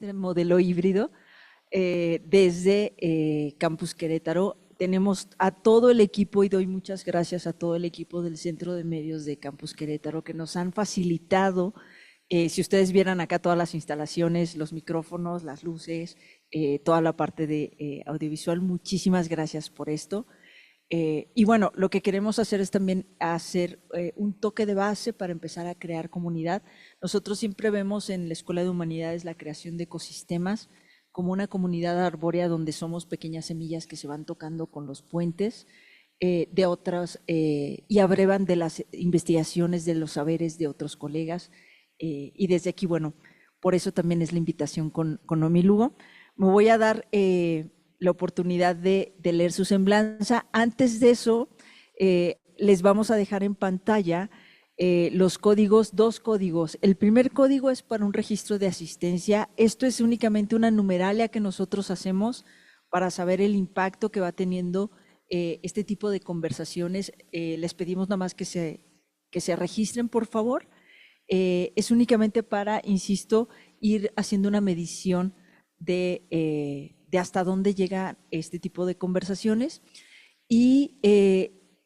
este modelo híbrido desde Campus Querétaro. Tenemos a todo el equipo y doy muchas gracias a todo el equipo del Centro de Medios de Campus Querétaro que nos han facilitado, si ustedes vieran acá todas las instalaciones, los micrófonos, las luces, toda la parte de audiovisual, muchísimas gracias por esto. Y bueno, lo que queremos hacer es también hacer un toque de base para empezar a crear comunidad. Nosotros siempre vemos en la Escuela de Humanidades la creación de ecosistemas como una comunidad arbórea donde somos pequeñas semillas que se van tocando con los puentes de otras y abrevan de las investigaciones, de los saberes de otros colegas. Y desde aquí, bueno, por eso también es la invitación con Noemí Lugo. Me voy a dar la oportunidad de leer su semblanza. Antes de eso, les vamos a dejar en pantalla los códigos, dos códigos. El primer código es para un registro de asistencia. Esto es únicamente una numeralia que nosotros hacemos para saber el impacto que va teniendo este tipo de conversaciones. Les pedimos nada más que se registren, por favor. Es únicamente para, insisto, ir haciendo una medición de hasta dónde llega este tipo de conversaciones. Y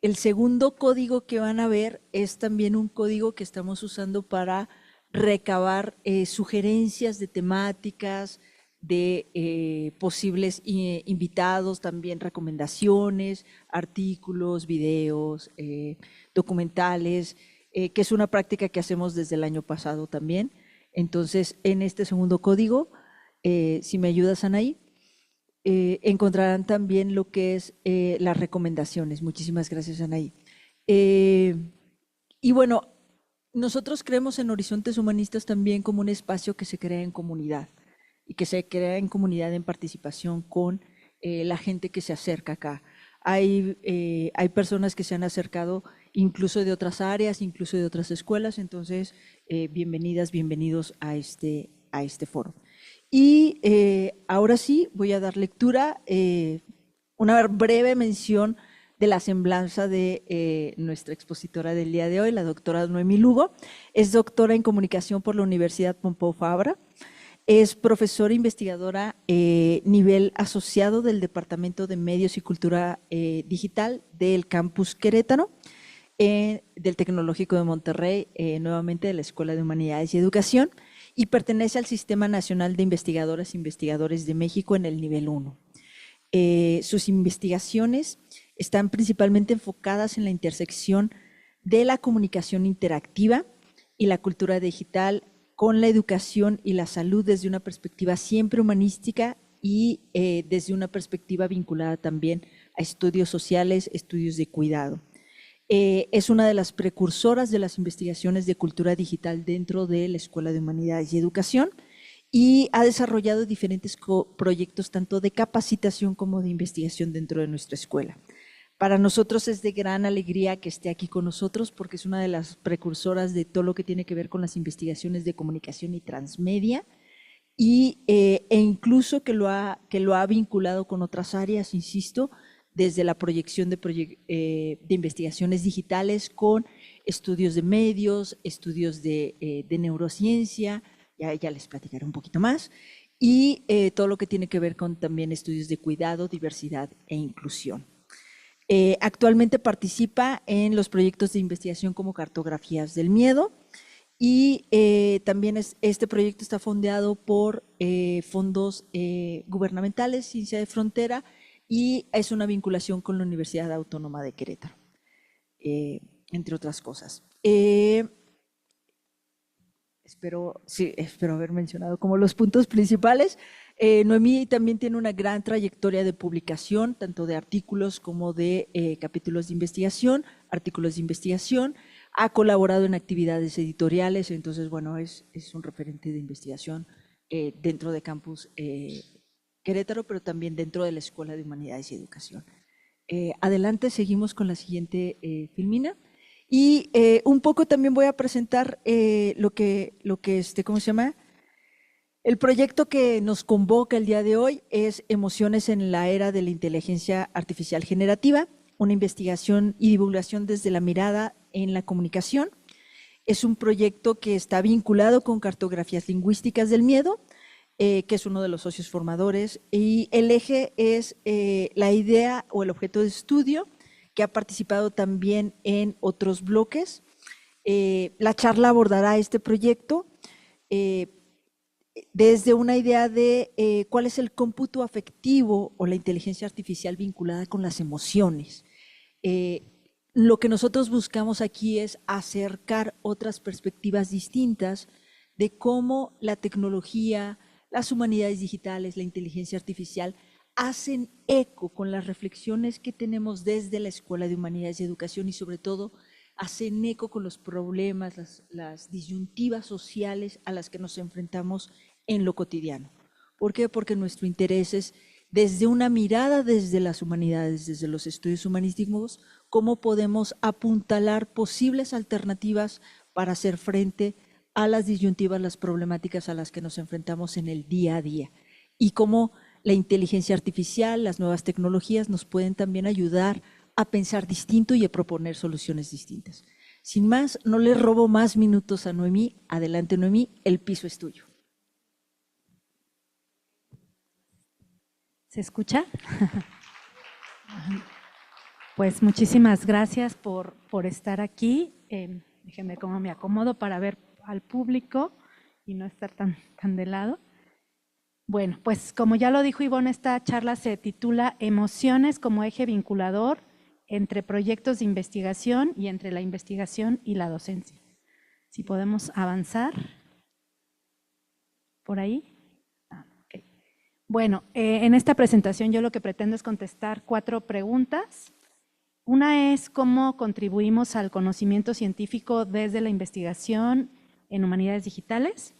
el segundo código que van a ver es también un código que estamos usando para recabar sugerencias de temáticas, de posibles invitados, también recomendaciones, artículos, videos, documentales, que es una práctica que hacemos desde el año pasado también. Entonces, en este segundo código, si me ayudas, Anaí, encontrarán también lo que es las recomendaciones. Muchísimas gracias, Anaí. Y bueno, nosotros creemos en Horizontes Humanistas también como un espacio que se crea en comunidad y que se crea en comunidad en participación con la gente que se acerca acá. Hay personas que se han acercado incluso de otras áreas, incluso de otras escuelas, entonces bienvenidas, bienvenidos a este foro. Y ahora sí voy a dar lectura, una breve mención de la semblanza de nuestra expositora del día de hoy, la doctora Noemí Lugo. Es doctora en comunicación por la Universidad Pompeu Fabra. Es profesora investigadora nivel asociado del Departamento de Medios y Cultura Digital del Campus Querétaro, del Tecnológico de Monterrey, nuevamente de la Escuela de Humanidades y Educación, y pertenece al Sistema Nacional de Investigadoras e Investigadores de México en el nivel 1. Sus investigaciones están principalmente enfocadas en la intersección de la comunicación interactiva y la cultura digital con la educación y la salud desde una perspectiva siempre humanística y desde una perspectiva vinculada también a estudios sociales, estudios de cuidado. Es una de las precursoras de las investigaciones de cultura digital dentro de la Escuela de Humanidades y Educación y ha desarrollado diferentes proyectos tanto de capacitación como de investigación dentro de nuestra escuela. Para nosotros es de gran alegría que esté aquí con nosotros porque es una de las precursoras de todo lo que tiene que ver con las investigaciones de comunicación y transmedia e incluso que lo ha vinculado con otras áreas, insisto, desde la proyección de investigaciones digitales con estudios de medios, estudios de neurociencia, ya les platicaré un poquito más, y todo lo que tiene que ver con también estudios de cuidado, diversidad e inclusión. Actualmente participa en los proyectos de investigación como Cartografías del Miedo y también este proyecto está fondeado por fondos gubernamentales, Ciencia de Frontera, y es una vinculación con la Universidad Autónoma de Querétaro, entre otras cosas. Espero haber mencionado como los puntos principales. Noemí también tiene una gran trayectoria de publicación, tanto de artículos como de capítulos de investigación, artículos de investigación. Ha colaborado en actividades editoriales, entonces, bueno, es un referente de investigación dentro de Campus Querétaro, pero también dentro de la Escuela de Humanidades y Educación. Adelante, seguimos con la siguiente filmina. Y un poco también voy a presentar ¿cómo se llama? El proyecto que nos convoca el día de hoy es Emociones en la Era de la Inteligencia Artificial Generativa, una investigación y divulgación desde la mirada en la comunicación. Es un proyecto que está vinculado con cartografías lingüísticas del miedo que es uno de los socios formadores, y el eje es la idea o el objeto de estudio, que ha participado también en otros bloques. La charla abordará este proyecto desde una idea de cuál es el cómputo afectivo o la inteligencia artificial vinculada con las emociones. Lo que nosotros buscamos aquí es acercar otras perspectivas distintas de cómo la tecnología, las humanidades digitales, la inteligencia artificial hacen eco con las reflexiones que tenemos desde la Escuela de Humanidades y Educación, y sobre todo hacen eco con los problemas, las disyuntivas sociales a las que nos enfrentamos en lo cotidiano. ¿Por qué? Porque nuestro interés es, desde una mirada desde las humanidades, desde los estudios humanísticos, cómo podemos apuntalar posibles alternativas para hacer frente a las disyuntivas, las problemáticas a las que nos enfrentamos en el día a día, y cómo la inteligencia artificial, las nuevas tecnologías nos pueden también ayudar a pensar distinto y a proponer soluciones distintas. Sin más, no le robo más minutos a Noemí. Adelante, Noemí, el piso es tuyo. ¿Se escucha? Pues muchísimas gracias por estar aquí. Déjenme cómo me acomodo para ver al público y no estar tan de lado. Bueno, pues como ya lo dijo Ivonne, esta charla se titula Emociones como eje vinculador entre proyectos de investigación y entre la investigación y la docencia. Si podemos avanzar por ahí. Okay. Bueno, en esta presentación yo lo que pretendo es contestar 4 preguntas. Una es cómo contribuimos al conocimiento científico desde la investigación en humanidades digitales.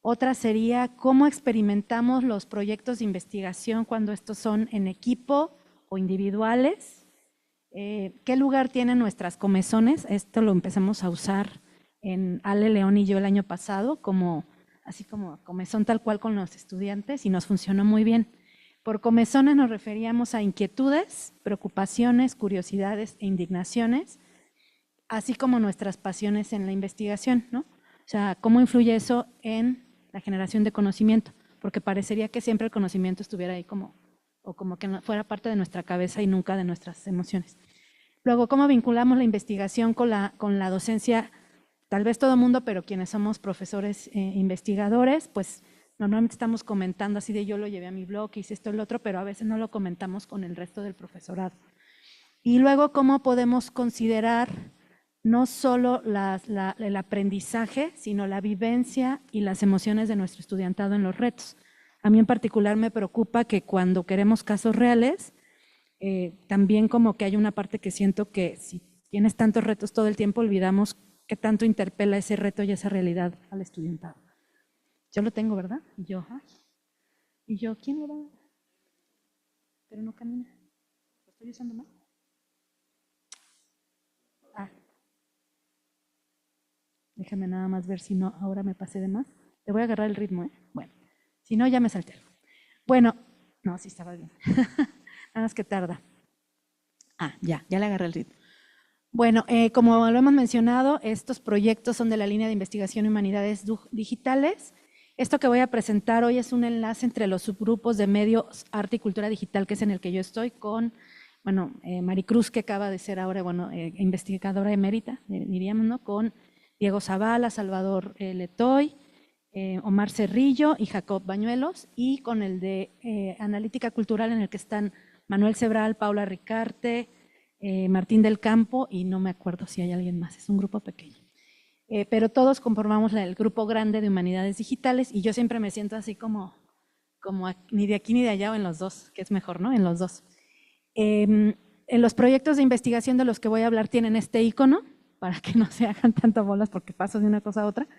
Otra sería cómo experimentamos los proyectos de investigación cuando estos son en equipo o individuales. ¿Qué lugar tienen nuestras comezones? Esto lo empezamos a usar en Ale León y yo el año pasado, así como comezón tal cual con los estudiantes, y nos funcionó muy bien. Por comezones nos referíamos a inquietudes, preocupaciones, curiosidades e indignaciones, así como nuestras pasiones en la investigación, ¿no? O sea, ¿cómo influye eso en la generación de conocimiento? Porque parecería que siempre el conocimiento estuviera ahí como que fuera parte de nuestra cabeza y nunca de nuestras emociones. Luego, ¿cómo vinculamos la investigación con la docencia? Tal vez todo el mundo, pero quienes somos profesores investigadores, pues normalmente estamos comentando así de yo lo llevé a mi blog, hice esto y lo otro, pero a veces no lo comentamos con el resto del profesorado. Y luego, ¿cómo podemos considerar no solo el aprendizaje, sino la vivencia y las emociones de nuestro estudiantado en los retos? A mí en particular me preocupa que cuando queremos casos reales, también como que hay una parte que siento que si tienes tantos retos todo el tiempo, olvidamos qué tanto interpela ese reto y esa realidad al estudiantado. Yo lo tengo, ¿verdad? Y yo, ¿quién era? Pero no camina. ¿Lo estoy usando mal? Déjame nada más ver si no, ahora me pasé de más. Le voy a agarrar el ritmo, ¿eh? Bueno, si no, ya me salté algo. Bueno, no, sí estaba bien. Nada más que tarda. Ya le agarré el ritmo. Bueno, como lo hemos mencionado, estos proyectos son de la línea de investigación y humanidades digitales. Esto que voy a presentar hoy es un enlace entre los subgrupos de medios, arte y cultura digital, que es en el que yo estoy, con, Maricruz, que acaba de ser ahora, investigadora emérita, diríamos, ¿no? Con Diego Zavala, Salvador Letoy, Omar Cerrillo y Jacob Bañuelos, y con el de analítica cultural, en el que están Manuel Cebral, Paula Ricarte, Martín del Campo, y no me acuerdo si hay alguien más, es un grupo pequeño. Pero todos conformamos el grupo grande de humanidades digitales, y yo siempre me siento así como ni de aquí ni de allá, o en los dos, que es mejor, ¿no? En los dos. En los proyectos de investigación de los que voy a hablar tienen este icono, para que no se hagan tanto bolas porque paso de una cosa a otra,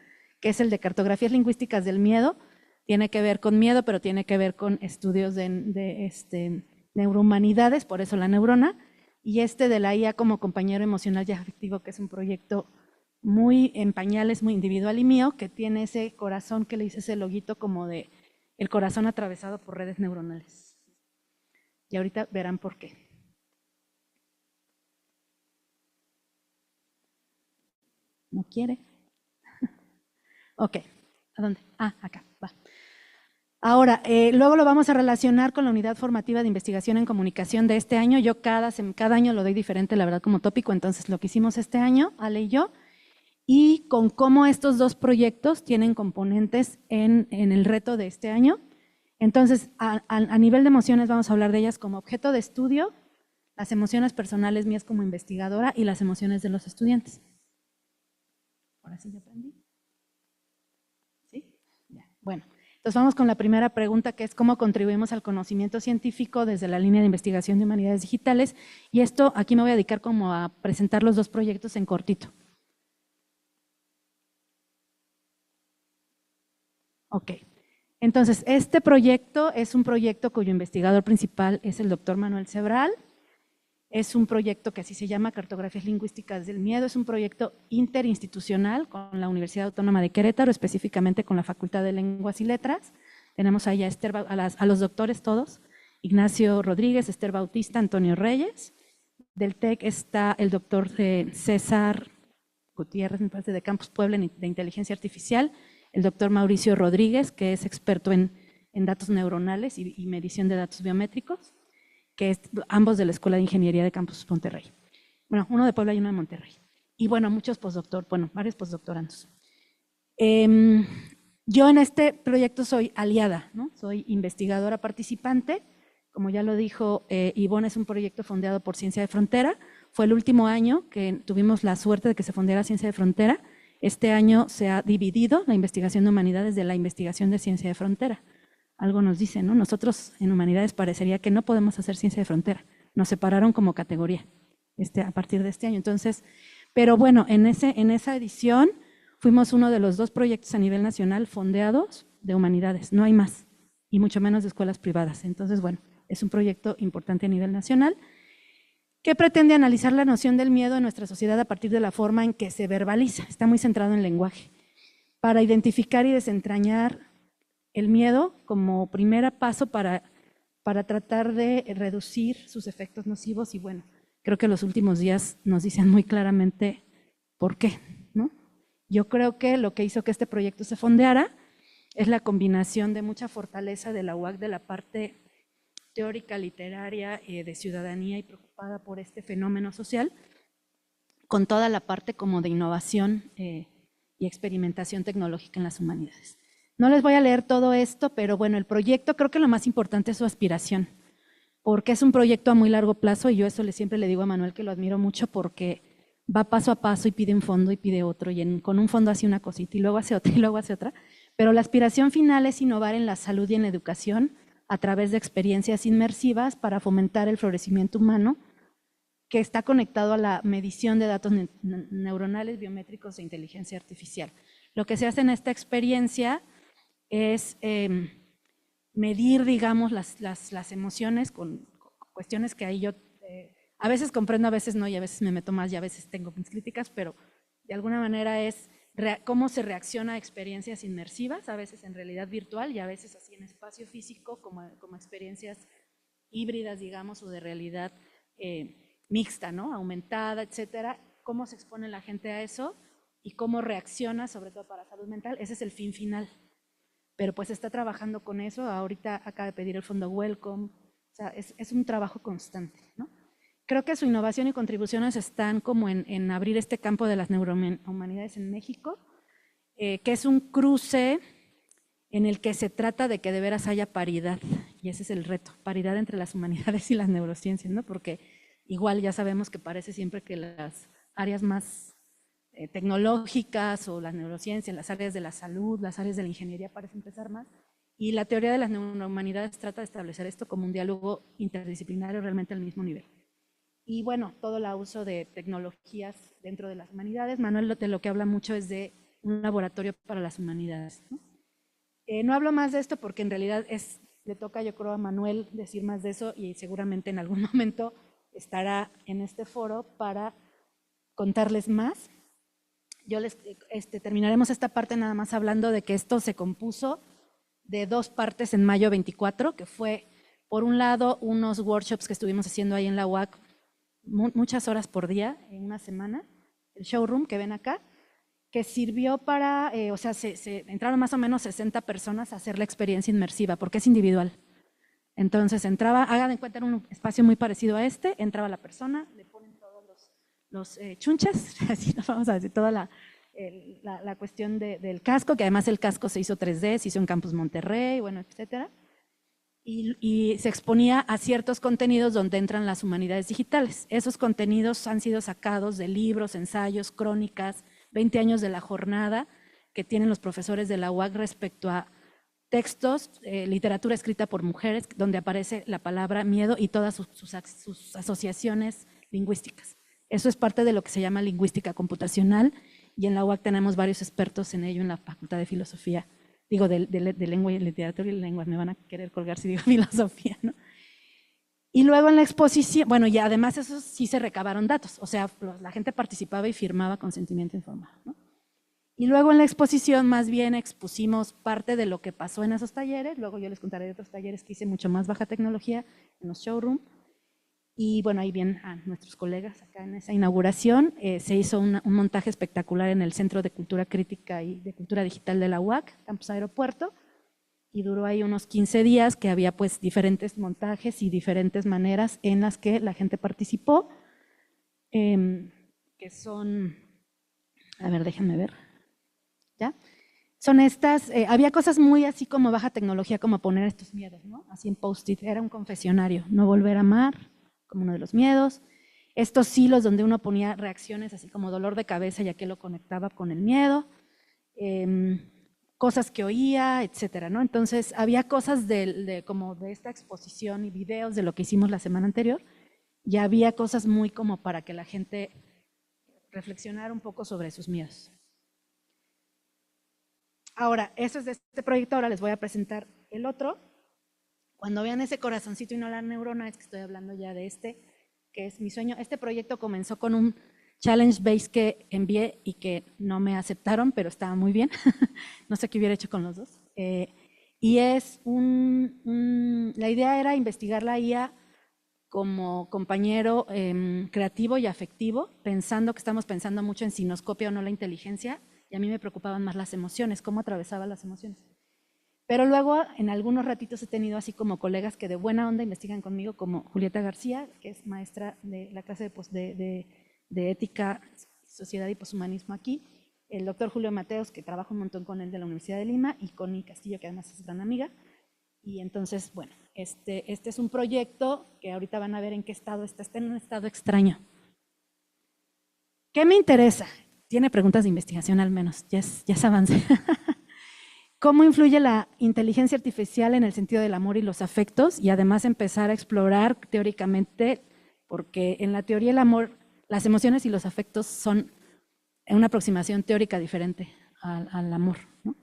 que es el de cartografías lingüísticas del miedo. Tiene que ver con miedo, pero tiene que ver con estudios de neurohumanidades, por eso la neurona. Y este de la IA como compañero emocional y afectivo, que es un proyecto muy en pañales, muy individual y mío, que tiene ese corazón que le hice ese loguito como de el corazón atravesado por redes neuronales. Y ahorita verán por qué. ¿No quiere? Ok, ¿a dónde? Acá, va. Ahora, luego lo vamos a relacionar con la unidad formativa de investigación en comunicación de este año. Yo cada año lo doy diferente, la verdad, como tópico, entonces lo que hicimos este año, Ale y yo, y con cómo estos dos proyectos tienen componentes en el reto de este año. Entonces, a nivel de emociones vamos a hablar de ellas como objeto de estudio, las emociones personales mías como investigadora y las emociones de los estudiantes. Ahora sí ya aprendí. ¿Sí? Ya. Bueno, entonces vamos con la primera pregunta, que es cómo contribuimos al conocimiento científico desde la línea de investigación de humanidades digitales. Y esto, aquí me voy a dedicar como a presentar los dos proyectos en cortito. Ok. Entonces, este proyecto es un proyecto cuyo investigador principal es el doctor Manuel Sebral. Es un proyecto que así se llama, Cartografías Lingüísticas del Miedo. Es un proyecto interinstitucional con la Universidad Autónoma de Querétaro, específicamente con la Facultad de Lenguas y Letras. Tenemos ahí a los doctores todos, Ignacio Rodríguez, Esther Bautista, Antonio Reyes. Del TEC está el doctor César Gutiérrez, me parece, de Campus Puebla de Inteligencia Artificial, el doctor Mauricio Rodríguez, que es experto en datos neuronales y medición de datos biométricos, que es ambos de la Escuela de Ingeniería de Campus Monterrey. Bueno, uno de Puebla y uno de Monterrey. Y bueno, varios postdoctorandos. Yo en este proyecto soy aliada, ¿no? Soy investigadora participante. Como ya lo dijo Ivonne, es un proyecto fondeado por Ciencia de Frontera. Fue el último año que tuvimos la suerte de que se fondeara Ciencia de Frontera. Este año se ha dividido la investigación de humanidades de la investigación de Ciencia de Frontera. Algo nos dice, ¿no? Nosotros en humanidades parecería que no podemos hacer ciencia de frontera. Nos separaron como categoría a partir de este año. Entonces, pero bueno, en esa edición fuimos uno de los dos proyectos a nivel nacional fondeados de humanidades. No hay más, y mucho menos de escuelas privadas. Entonces, bueno, es un proyecto importante a nivel nacional que pretende analizar la noción del miedo en nuestra sociedad a partir de la forma en que se verbaliza. Está muy centrado en lenguaje, para identificar y desentrañar el miedo como primer paso para tratar de reducir sus efectos nocivos. Y bueno, creo que los últimos días nos dicen muy claramente por qué, ¿no? Yo creo que lo que hizo que este proyecto se fondeara es la combinación de mucha fortaleza de la UAC, de la parte teórica, literaria, de ciudadanía y preocupada por este fenómeno social, con toda la parte como de innovación y experimentación tecnológica en las humanidades. No les voy a leer todo esto, pero bueno, el proyecto, creo que lo más importante es su aspiración, porque es un proyecto a muy largo plazo, y yo eso siempre le digo a Manuel que lo admiro mucho, porque va paso a paso y pide un fondo y pide otro, y con un fondo hace una cosita y luego hace otra y luego hace otra, pero la aspiración final es innovar en la salud y en la educación a través de experiencias inmersivas para fomentar el florecimiento humano, que está conectado a la medición de datos neuronales, biométricos e inteligencia artificial. Lo que se hace en esta experiencia es medir, digamos, las emociones con cuestiones que ahí yo a veces comprendo, a veces no, y a veces me meto más y a veces tengo mis críticas, pero de alguna manera es cómo se reacciona a experiencias inmersivas, a veces en realidad virtual y a veces así en espacio físico, como experiencias híbridas, digamos, o de realidad mixta, ¿no? Aumentada, etcétera. Cómo se expone la gente a eso y cómo reacciona, sobre todo para salud mental. Ese es el fin final. Pero pues está trabajando con eso. Ahorita acaba de pedir el fondo Welcome. O sea, es un trabajo constante, ¿no? Creo que su innovación y contribuciones están como en abrir este campo de las neurohumanidades en México, que es un cruce en el que se trata de que de veras haya paridad, y ese es el reto, paridad entre las humanidades y las neurociencias, ¿no? Porque igual ya sabemos que parece siempre que las áreas más tecnológicas o las neurociencias, las áreas de la salud, las áreas de la ingeniería parecen pesar más, y la teoría de las neurohumanidades trata de establecer esto como un diálogo interdisciplinario realmente al mismo nivel. Y bueno, todo el uso de tecnologías dentro de las humanidades. Manuel de lo que habla mucho es de un laboratorio para las humanidades, ¿no? No hablo más de esto porque en realidad le toca, yo creo, a Manuel decir más de eso, y seguramente en algún momento estará en este foro para contarles más. Yo terminaremos esta parte nada más hablando de que esto se compuso de dos partes en mayo 24, que fue, por un lado, unos workshops que estuvimos haciendo ahí en la UAC, muchas horas por día, en una semana, el showroom que ven acá, que sirvió para, o sea, entraron más o menos 60 personas a hacer la experiencia inmersiva, porque es individual. Entonces entraba, hagan de cuenta, en un espacio muy parecido a este, entraba la persona, le ponen todos los chunches, así nos vamos a decir, toda la cuestión del casco, que además el casco se hizo 3D, se hizo en Campus Monterrey, bueno, etcétera. Y se exponía a ciertos contenidos donde entran las humanidades digitales. Esos contenidos han sido sacados de libros, ensayos, crónicas, 20 años de la jornada que tienen los profesores de la UAC respecto a textos, literatura escrita por mujeres, donde aparece la palabra miedo y todas sus asociaciones lingüísticas. Eso es parte de lo que se llama lingüística computacional, y en la UAC tenemos varios expertos en ello en la Facultad de Filosofía. Digo, de lengua y literatura y lenguas, me van a querer colgar si digo filosofía, ¿no? Y luego en la exposición, bueno, y además eso sí se recabaron datos, o sea, la gente participaba y firmaba consentimiento informado, ¿no? Y luego en la exposición más bien expusimos parte de lo que pasó en esos talleres, luego yo les contaré de otros talleres que hice mucho más baja tecnología en los showrooms. Y bueno, ahí vienen a nuestros colegas acá en esa inauguración. Se hizo un montaje espectacular en el Centro de Cultura Crítica y de Cultura Digital de la UAC, Campus Aeropuerto, y duró ahí unos 15 días que había pues diferentes montajes y diferentes maneras en las que la gente participó, que son, a ver, déjenme ver, ¿ya? Son estas, había cosas muy así como baja tecnología, como poner estos miedos, ¿no? Así en post-it, era un confesionario, no volver a amar, como uno de los miedos. Estos hilos donde uno ponía reacciones así como dolor de cabeza, ya que lo conectaba con el miedo, cosas que oía, etcétera, ¿no? Entonces había cosas como de esta exposición y videos de lo que hicimos la semana anterior, y había cosas muy como para que la gente reflexionara un poco sobre sus miedos. Ahora, eso es de este proyecto, ahora les voy a presentar el otro. Cuando vean ese corazoncito y no la neurona, es que estoy hablando ya de este, que es mi sueño. Este proyecto comenzó con un challenge base que envié y que no me aceptaron, pero estaba muy bien. No sé qué hubiera hecho con los dos. Y es la idea era investigar la IA como compañero creativo y afectivo, pensando que estamos pensando mucho en si nos copia o no la inteligencia, y a mí me preocupaban más las emociones, cómo atravesaba las emociones. Pero luego en algunos ratitos he tenido así como colegas que de buena onda investigan conmigo, como Julieta García, que es maestra de la clase de ética, sociedad y poshumanismo aquí, el doctor Julio Mateos, que trabaja un montón con él de la Universidad de Lima, y Connie Castillo, que además es gran amiga. Y entonces, bueno, este es un proyecto que ahorita van a ver en qué estado está en un estado extraño. ¿Qué me interesa? Tiene preguntas de investigación al menos, ya es avance. ¿Cómo influye la inteligencia artificial en el sentido del amor y los afectos? Y además empezar a explorar teóricamente, porque en la teoría el amor, las emociones y los afectos son una aproximación teórica diferente al amor, ¿no?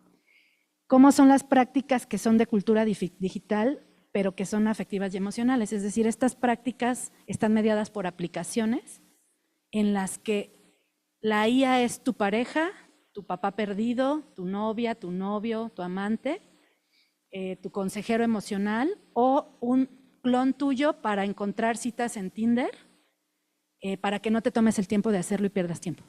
¿Cómo son las prácticas que son de cultura digital, pero que son afectivas y emocionales? Es decir, estas prácticas están mediadas por aplicaciones en las que la IA es tu pareja, tu papá perdido, tu novia, tu novio, tu amante, tu consejero emocional, o un clon tuyo para encontrar citas en Tinder, para que no te tomes el tiempo de hacerlo y pierdas tiempo.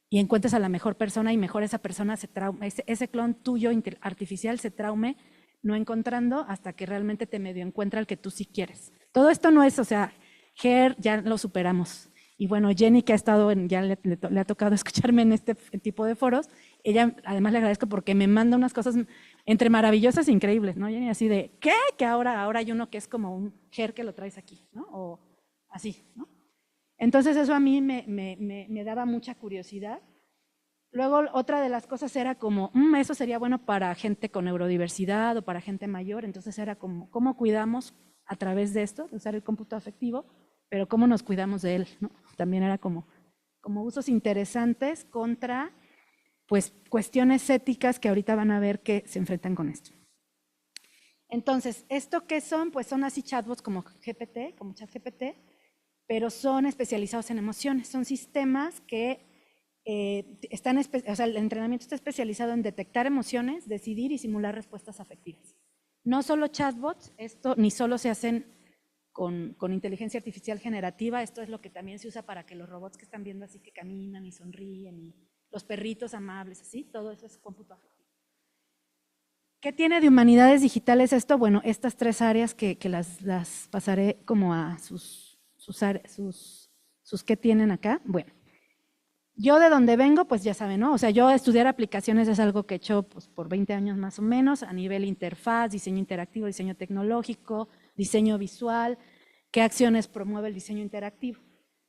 Y encuentres a la mejor persona y mejor esa persona se traume, ese clon tuyo artificial se traume no encontrando hasta que realmente te medio encuentra el que tú sí quieres. Todo esto no es, o sea, Ger, ya lo superamos. Y bueno, Jenny, que ha estado, ya le ha tocado escucharme en este tipo de foros, ella además le agradezco porque me manda unas cosas entre maravillosas e increíbles, ¿no? Jenny, así de, ¿qué? Que ahora hay uno que es como un Ger que lo traes aquí, ¿no? O así, ¿no? Entonces eso a mí me daba mucha curiosidad. Luego otra de las cosas era como, eso sería bueno para gente con neurodiversidad o para gente mayor, entonces era como, ¿cómo cuidamos a través de esto, de usar el cómputo afectivo, pero cómo nos cuidamos de él, ¿no? También era como usos interesantes contra pues cuestiones éticas que ahorita van a ver que se enfrentan con esto. Entonces, ¿esto qué son? Pues son así chatbots como GPT, como ChatGPT, pero son especializados en emociones, son sistemas que o sea, el entrenamiento está especializado en detectar emociones, decidir y simular respuestas afectivas. No solo chatbots, esto ni solo se hacen con inteligencia artificial generativa, esto es lo que también se usa para que los robots que están viendo así que caminan y sonríen y los perritos amables, así, todo eso es cómputo afectivo. ¿Qué tiene de humanidades digitales esto? Bueno, estas tres áreas que las pasaré como a sus ¿qué tienen acá? Bueno, yo de donde vengo, pues ya saben, ¿no? O sea, yo estudiar aplicaciones es algo que he hecho pues, por 20 años más o menos, a nivel interfaz, diseño interactivo, diseño tecnológico, diseño visual, qué acciones promueve el diseño interactivo.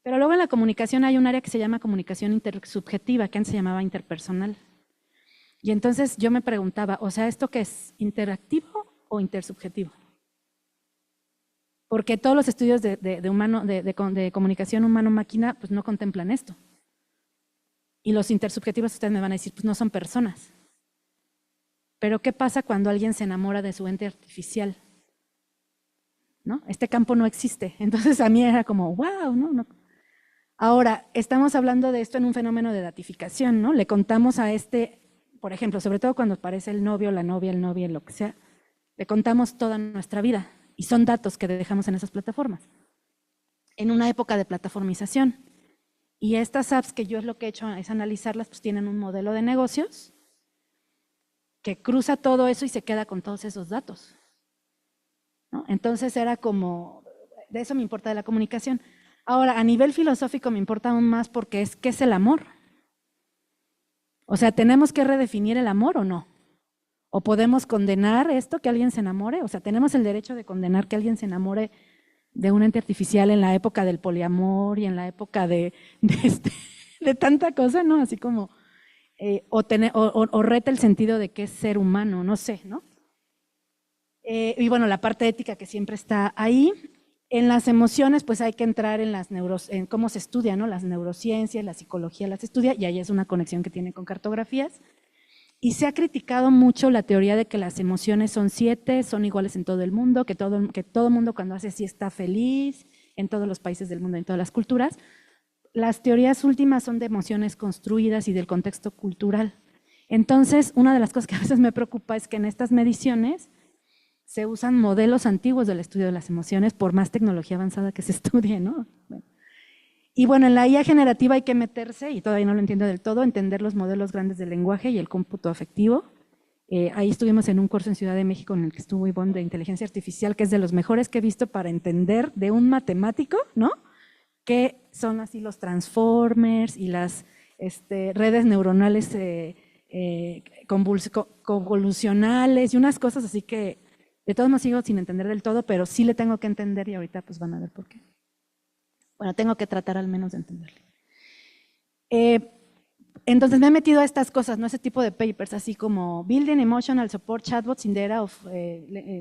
Pero luego en la comunicación hay un área que se llama comunicación intersubjetiva, que antes se llamaba interpersonal. Y entonces yo me preguntaba, o sea, ¿esto qué es? ¿Interactivo o intersubjetivo? Porque todos los estudios de comunicación humano-máquina pues no contemplan esto. Y los intersubjetivos ustedes me van a decir, pues no son personas. Pero ¿qué pasa cuando alguien se enamora de su ente artificial? ¿No? Este campo no existe. Entonces a mí era como, wow, ¿no? Ahora, estamos hablando de esto en un fenómeno de datificación, ¿no? Le contamos a por ejemplo, sobre todo cuando aparece el novio, la novia, el novio, lo que sea, le contamos toda nuestra vida y son datos que dejamos en esas plataformas. En una época de plataformización. Y estas apps que yo es lo que he hecho es analizarlas, pues tienen un modelo de negocios que cruza todo eso y se queda con todos esos datos, ¿no? Entonces era como, de eso me importa de la comunicación. Ahora, a nivel filosófico me importa aún más porque ¿qué es el amor? O sea, ¿tenemos que redefinir el amor o no? ¿O podemos condenar esto, que alguien se enamore? O sea, ¿tenemos el derecho de condenar que alguien se enamore de un ente artificial en la época del poliamor y en la época de tanta cosa, ¿no? Así como, o reta el sentido de qué es ser humano, no sé, ¿no? Y bueno, la parte ética que siempre está ahí. En las emociones, pues hay que entrar en cómo se estudia, ¿no? Las neurociencias, la psicología las estudia, y ahí es una conexión que tiene con cartografías. Y se ha criticado mucho la teoría de que las emociones son 7, son iguales en todo el mundo, que todo mundo cuando hace así está feliz, en todos los países del mundo, en todas las culturas. Las teorías últimas son de emociones construidas y del contexto cultural. Entonces, una de las cosas que a veces me preocupa es que en estas mediciones se usan modelos antiguos del estudio de las emociones por más tecnología avanzada que se estudie, ¿no? Bueno. Y bueno, en la IA generativa hay que meterse, y todavía no lo entiendo del todo, entender los modelos grandes del lenguaje y el cómputo afectivo. Ahí estuvimos en un curso en Ciudad de México en el que estuvo Ivonne de inteligencia artificial, que es de los mejores que he visto para entender de un matemático, ¿no? Qué son así los transformers y las redes neuronales convolucionales y unas cosas así que de todos modos sigo sin entender del todo, pero sí le tengo que entender y ahorita pues van a ver por qué. Bueno, tengo que tratar al menos de entenderle. Entonces me he metido a estas cosas, ¿no? Ese tipo de papers, así como Building Emotional Support Chatbots in the Era of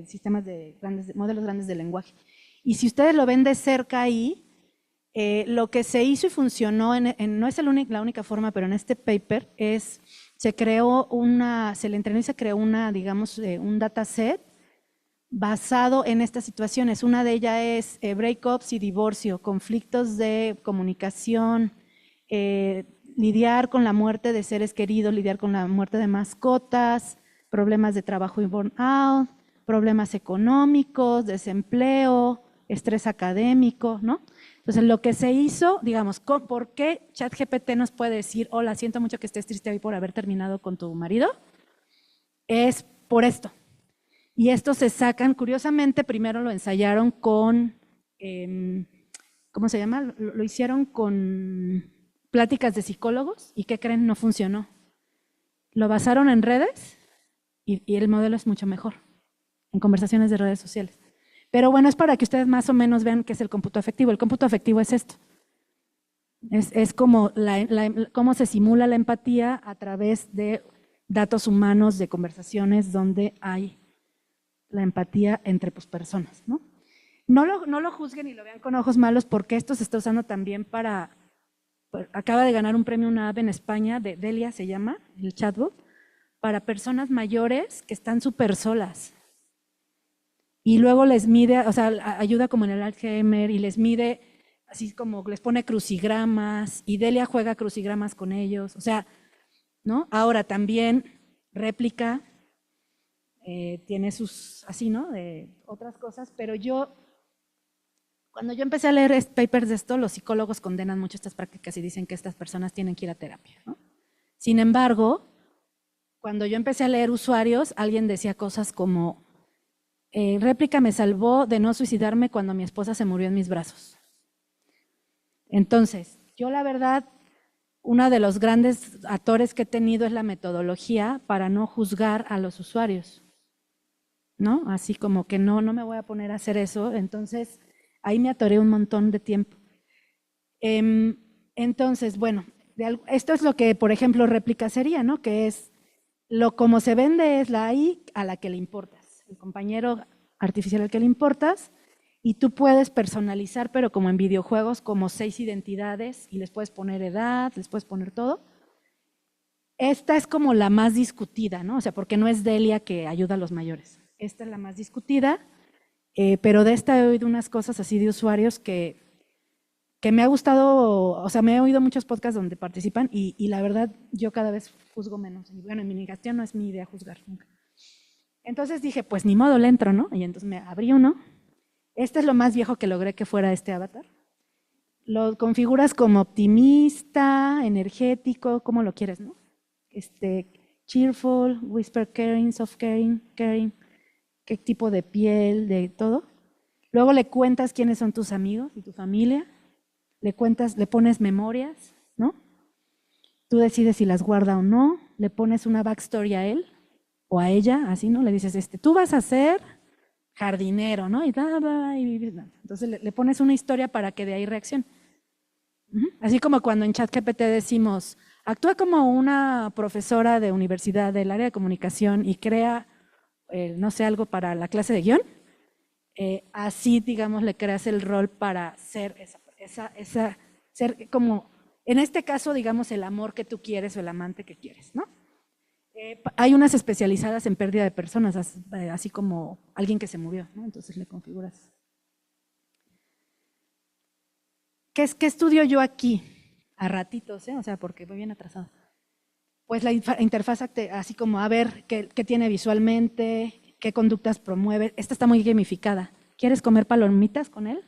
sistemas de modelos grandes de lenguaje. Y si ustedes lo ven de cerca ahí, lo que se hizo y funcionó, no es la única forma, pero en este paper se le entrenó y se creó digamos, un dataset basado en estas situaciones. Una de ellas es breakups y divorcio, conflictos de comunicación, lidiar con la muerte de seres queridos, lidiar con la muerte de mascotas, problemas de trabajo y burnout, problemas económicos, desempleo, estrés académico, ¿no? Entonces, lo que se hizo, digamos, ¿por qué ChatGPT nos puede decir, hola, siento mucho que estés triste hoy por haber terminado con tu marido? Es por esto. Y estos se sacan, curiosamente, primero lo ensayaron con, ¿cómo se llama? Lo hicieron con pláticas de psicólogos y ¿qué creen? No funcionó. Lo basaron en redes y el modelo es mucho mejor, en conversaciones de redes sociales. Pero bueno, es para que ustedes más o menos vean qué es el cómputo afectivo. El cómputo afectivo es esto. Es como cómo se simula la empatía a través de datos humanos, de conversaciones donde hay la empatía entre personas, ¿no? No lo juzguen y lo vean con ojos malos porque esto se está usando también acaba de ganar un premio una app en España, de Delia se llama, el chatbot, para personas mayores que están súper solas. Y luego les mide, o sea, ayuda como en el Alzheimer y les mide, así como les pone crucigramas y Delia juega crucigramas con ellos, o sea, ¿no? Ahora también réplica, tiene sus, así, ¿no? De otras cosas, pero cuando yo empecé a leer papers de esto, los psicólogos condenan mucho estas prácticas y dicen que estas personas tienen que ir a terapia, ¿no? Sin embargo, cuando yo empecé a leer usuarios, alguien decía cosas como, Réplica me salvó de no suicidarme cuando mi esposa se murió en mis brazos. Entonces, yo la verdad, uno de los grandes atores que he tenido es la metodología para no juzgar a los usuarios, ¿no? Así como que no me voy a poner a hacer eso, entonces ahí me atoré un montón de tiempo. Entonces, bueno, esto es lo que, por ejemplo, Réplica sería, ¿no? Que es, como se vende es la AI a la que le importas, el compañero artificial al que le importas, y tú puedes personalizar, pero como en videojuegos, como 6 identidades, y les puedes poner edad, les puedes poner todo. Esta es como la más discutida, ¿no? O sea, porque no es Delia que ayuda a los mayores. Esta es la más discutida, pero de esta he oído unas cosas así de usuarios que me ha gustado, o sea, me he oído muchos podcasts donde participan y la verdad yo cada vez juzgo menos. Y bueno, en mi negación no es mi idea juzgar nunca. Entonces dije, pues ni modo, le entro, ¿no? Y entonces me abrí uno. Este es lo más viejo que logré que fuera este avatar. Lo configuras como optimista, energético, como lo quieres, ¿no? Cheerful, whisper caring, soft caring, caring, qué tipo de piel, de todo. Luego le cuentas quiénes son tus amigos y tu familia. Le pones memorias, ¿no? Tú decides si las guarda o no. Le pones una backstory a él o a ella, así, ¿no? Le dices, tú vas a ser jardinero, ¿no? Y entonces le pones una historia para que de ahí reaccione. Así como cuando en ChatGPT decimos, actúa como una profesora de universidad del área de comunicación y crea, no sé, algo para la clase de guión, así, digamos, le creas el rol para ser ser como, en este caso, digamos, el amor que tú quieres o el amante que quieres, ¿no? Hay unas especializadas en pérdida de personas, así como alguien que se murió, ¿no? Entonces le configuras. ¿Qué estudio yo aquí? A ratitos, o sea, porque voy bien atrasada. Pues la interfaz, así como a ver qué tiene visualmente, qué conductas promueve. Esta está muy gamificada. ¿Quieres comer palomitas con él?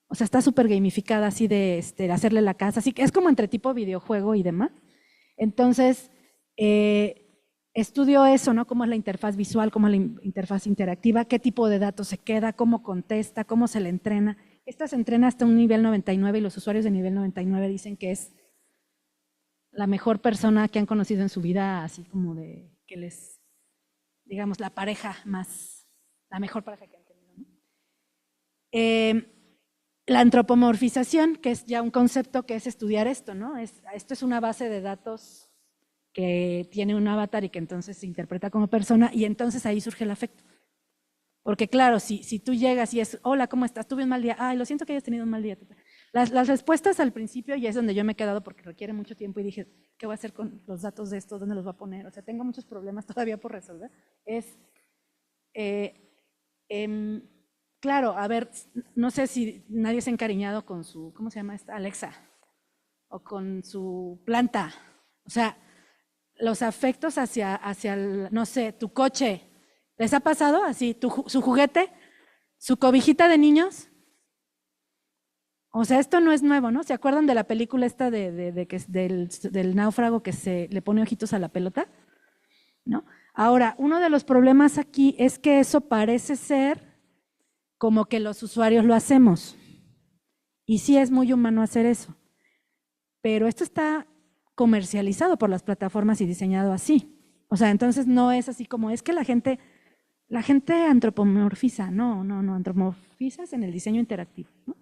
O sea, está súper gamificada, así de hacerle la casa. Así que es como entre tipo videojuego y demás. Entonces, estudio eso, ¿no? Cómo es la interfaz visual, cómo es la interfaz interactiva, qué tipo de datos se queda, cómo contesta, cómo se le entrena. Esta se entrena hasta un nivel 99 y los usuarios de nivel 99 dicen que es la mejor persona que han conocido en su vida, así como de que les, digamos, la mejor pareja que han tenido, ¿no? La antropomorfización, que es ya un concepto que es estudiar esto, ¿no? Esto es una base de datos que tiene un avatar y que entonces se interpreta como persona y entonces ahí surge el afecto. Porque claro, si tú llegas y es, hola, ¿cómo estás? Tuve un mal día. Ay, lo siento que hayas tenido un mal día. Las respuestas al principio, y es donde yo me he quedado porque requiere mucho tiempo y dije, ¿qué voy a hacer con los datos de esto? ¿Dónde los voy a poner? O sea, tengo muchos problemas todavía por resolver. Claro, a ver, no sé si nadie se ha encariñado con su, ¿cómo se llama esta? Alexa, o con su planta. O sea, los afectos hacia no sé, tu coche. ¿Les ha pasado así? ¿Su juguete? ¿Su cobijita de niños? O sea, esto no es nuevo, ¿no? ¿Se acuerdan de la película esta del náufrago que se le pone ojitos a la pelota? ¿No? Ahora, uno de los problemas aquí es que eso parece ser como que los usuarios lo hacemos. Y sí es muy humano hacer eso. Pero esto está comercializado por las plataformas y diseñado así. O sea, entonces no es así como, es que la gente antropomorfiza. No, antropomorfizas en el diseño interactivo, ¿no?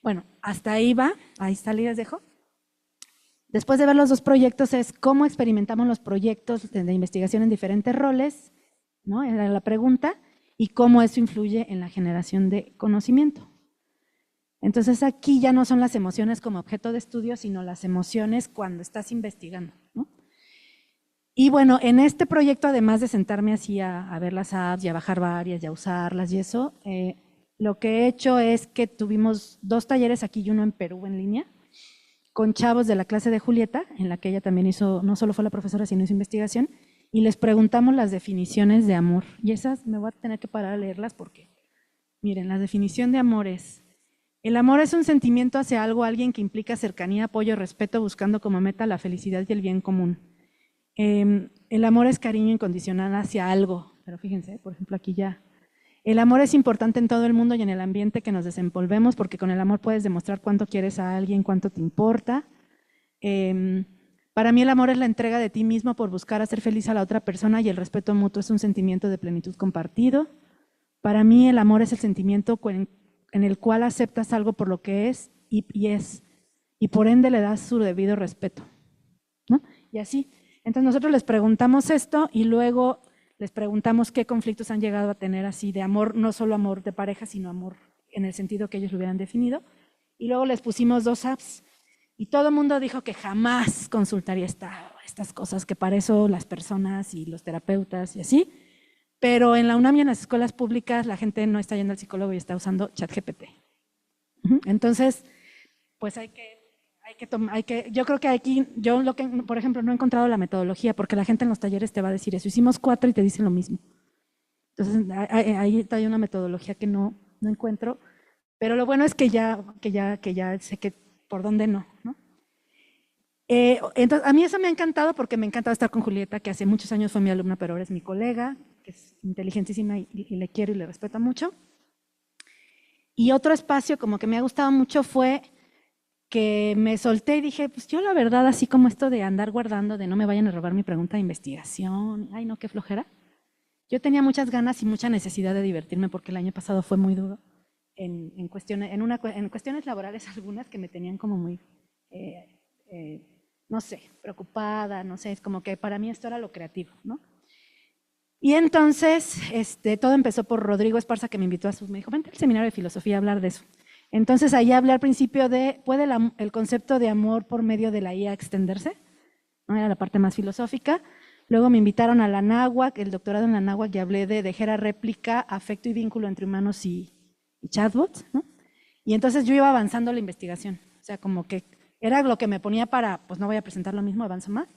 Bueno, hasta ahí va, ahí está, les dejo. Después de ver los dos proyectos es cómo experimentamos los proyectos de investigación en diferentes roles, ¿no? Era la pregunta, y cómo eso influye en la generación de conocimiento. Entonces aquí ya no son las emociones como objeto de estudio, sino las emociones cuando estás investigando, ¿no? Y bueno, en este proyecto, además de sentarme así a ver las apps y a bajar varias y a usarlas y eso, lo que he hecho es que tuvimos 2 talleres aquí y uno en Perú en línea, con chavos de la clase de Julieta, en la que ella también hizo, no solo fue la profesora, sino hizo investigación, y les preguntamos las definiciones de amor. Y esas me voy a tener que parar a leerlas porque, miren, la definición de amor es El amor es un sentimiento hacia algo, alguien que implica cercanía, apoyo, respeto, buscando como meta la felicidad y el bien común. El amor es cariño incondicional hacia algo, pero fíjense, por ejemplo, aquí ya. El amor es importante en todo el mundo y en el ambiente que nos desenvolvemos, porque con el amor puedes demostrar cuánto quieres a alguien, cuánto te importa. Para mí el amor es la entrega de ti mismo por buscar hacer feliz a la otra persona, y el respeto mutuo es un sentimiento de plenitud compartido. Para mí el amor es el sentimiento en el cual aceptas algo por lo que es y por ende le das su debido respeto, ¿no? Y así. Entonces nosotros les preguntamos esto y luego les preguntamos qué conflictos han llegado a tener así de amor, no solo amor de pareja, sino amor en el sentido que ellos lo hubieran definido. Y luego les pusimos 2 apps y todo el mundo dijo que jamás consultaría estas cosas, que para eso las personas y los terapeutas y así. Pero en la UNAM y en las escuelas públicas la gente no está yendo al psicólogo y está usando ChatGPT. Entonces, pues yo creo que aquí, por ejemplo, no he encontrado la metodología, porque la gente en los talleres te va a decir eso. Hicimos 4 y te dicen lo mismo. Entonces, ahí hay una metodología que no encuentro, pero lo bueno es que ya sé que por dónde no. Entonces, a mí eso me ha encantado, porque me ha encantado estar con Julieta, que hace muchos años fue mi alumna, pero ahora es mi colega, que es inteligentísima y le quiero y le respeto mucho. Y otro espacio como que me ha gustado mucho fue que me solté y dije, pues yo la verdad, así como esto de andar guardando, de no me vayan a robar mi pregunta de investigación, ay no, qué flojera. Yo tenía muchas ganas y mucha necesidad de divertirme, porque el año pasado fue muy duro en cuestiones laborales, algunas que me tenían como muy, no sé, preocupada, no sé, es como que para mí esto era lo creativo, ¿no? Y entonces todo empezó por Rodrigo Esparza, que me invitó me dijo, vente al seminario de filosofía a hablar de eso. Entonces ahí hablé al principio de, ¿puede el concepto de amor por medio de la IA extenderse? ¿No? Era la parte más filosófica. Luego me invitaron a la Anáhuac, el doctorado en la Anáhuac, y hablé de Gera réplica, afecto y vínculo entre humanos y chatbots, ¿no? Y entonces yo iba avanzando la investigación, o sea, como que era lo que me ponía para, pues no voy a presentar lo mismo, avanzo más.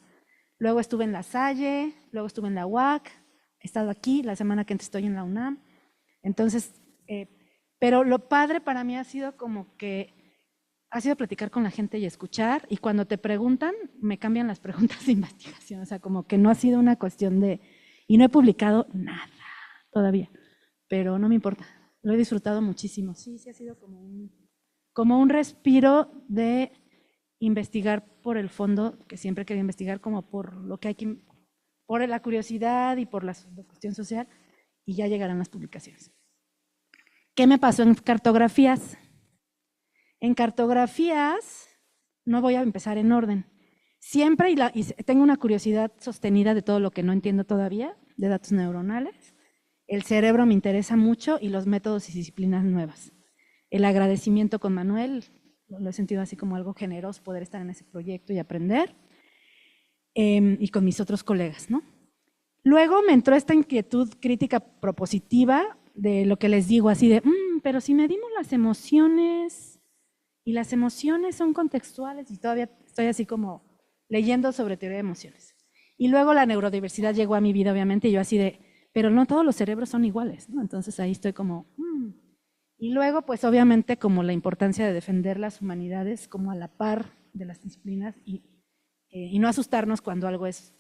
Luego estuve en La Salle, luego estuve en la UAC, he estado aquí, la semana que antes estoy en la UNAM. Entonces, pero lo padre para mí ha sido como que ha sido platicar con la gente y escuchar, y cuando te preguntan, me cambian las preguntas de investigación, o sea, como que no ha sido una cuestión de, y no he publicado nada todavía, pero no me importa, lo he disfrutado muchísimo. Sí ha sido como un respiro de investigar por el fondo, que siempre quería investigar, como por lo que hay que, por la curiosidad y por la cuestión social, y ya llegarán las publicaciones. ¿Qué me pasó en cartografías? En cartografías, no voy a empezar en orden. Siempre, y tengo una curiosidad sostenida de todo lo que no entiendo todavía, de datos neuronales. El cerebro me interesa mucho, y los métodos y disciplinas nuevas. El agradecimiento con Manuel, lo he sentido así como algo generoso poder estar en ese proyecto y aprender, y con mis otros colegas, ¿no? Luego me entró esta inquietud crítica propositiva de lo que les digo, así de, pero si medimos las emociones, y las emociones son contextuales, y todavía estoy así como leyendo sobre teoría de emociones. Y luego la neurodiversidad llegó a mi vida, obviamente, y yo así de, pero no todos los cerebros son iguales, ¿no? Entonces ahí estoy como, Y luego, pues obviamente, como la importancia de defender las humanidades como a la par de las disciplinas, y no asustarnos cuando algo es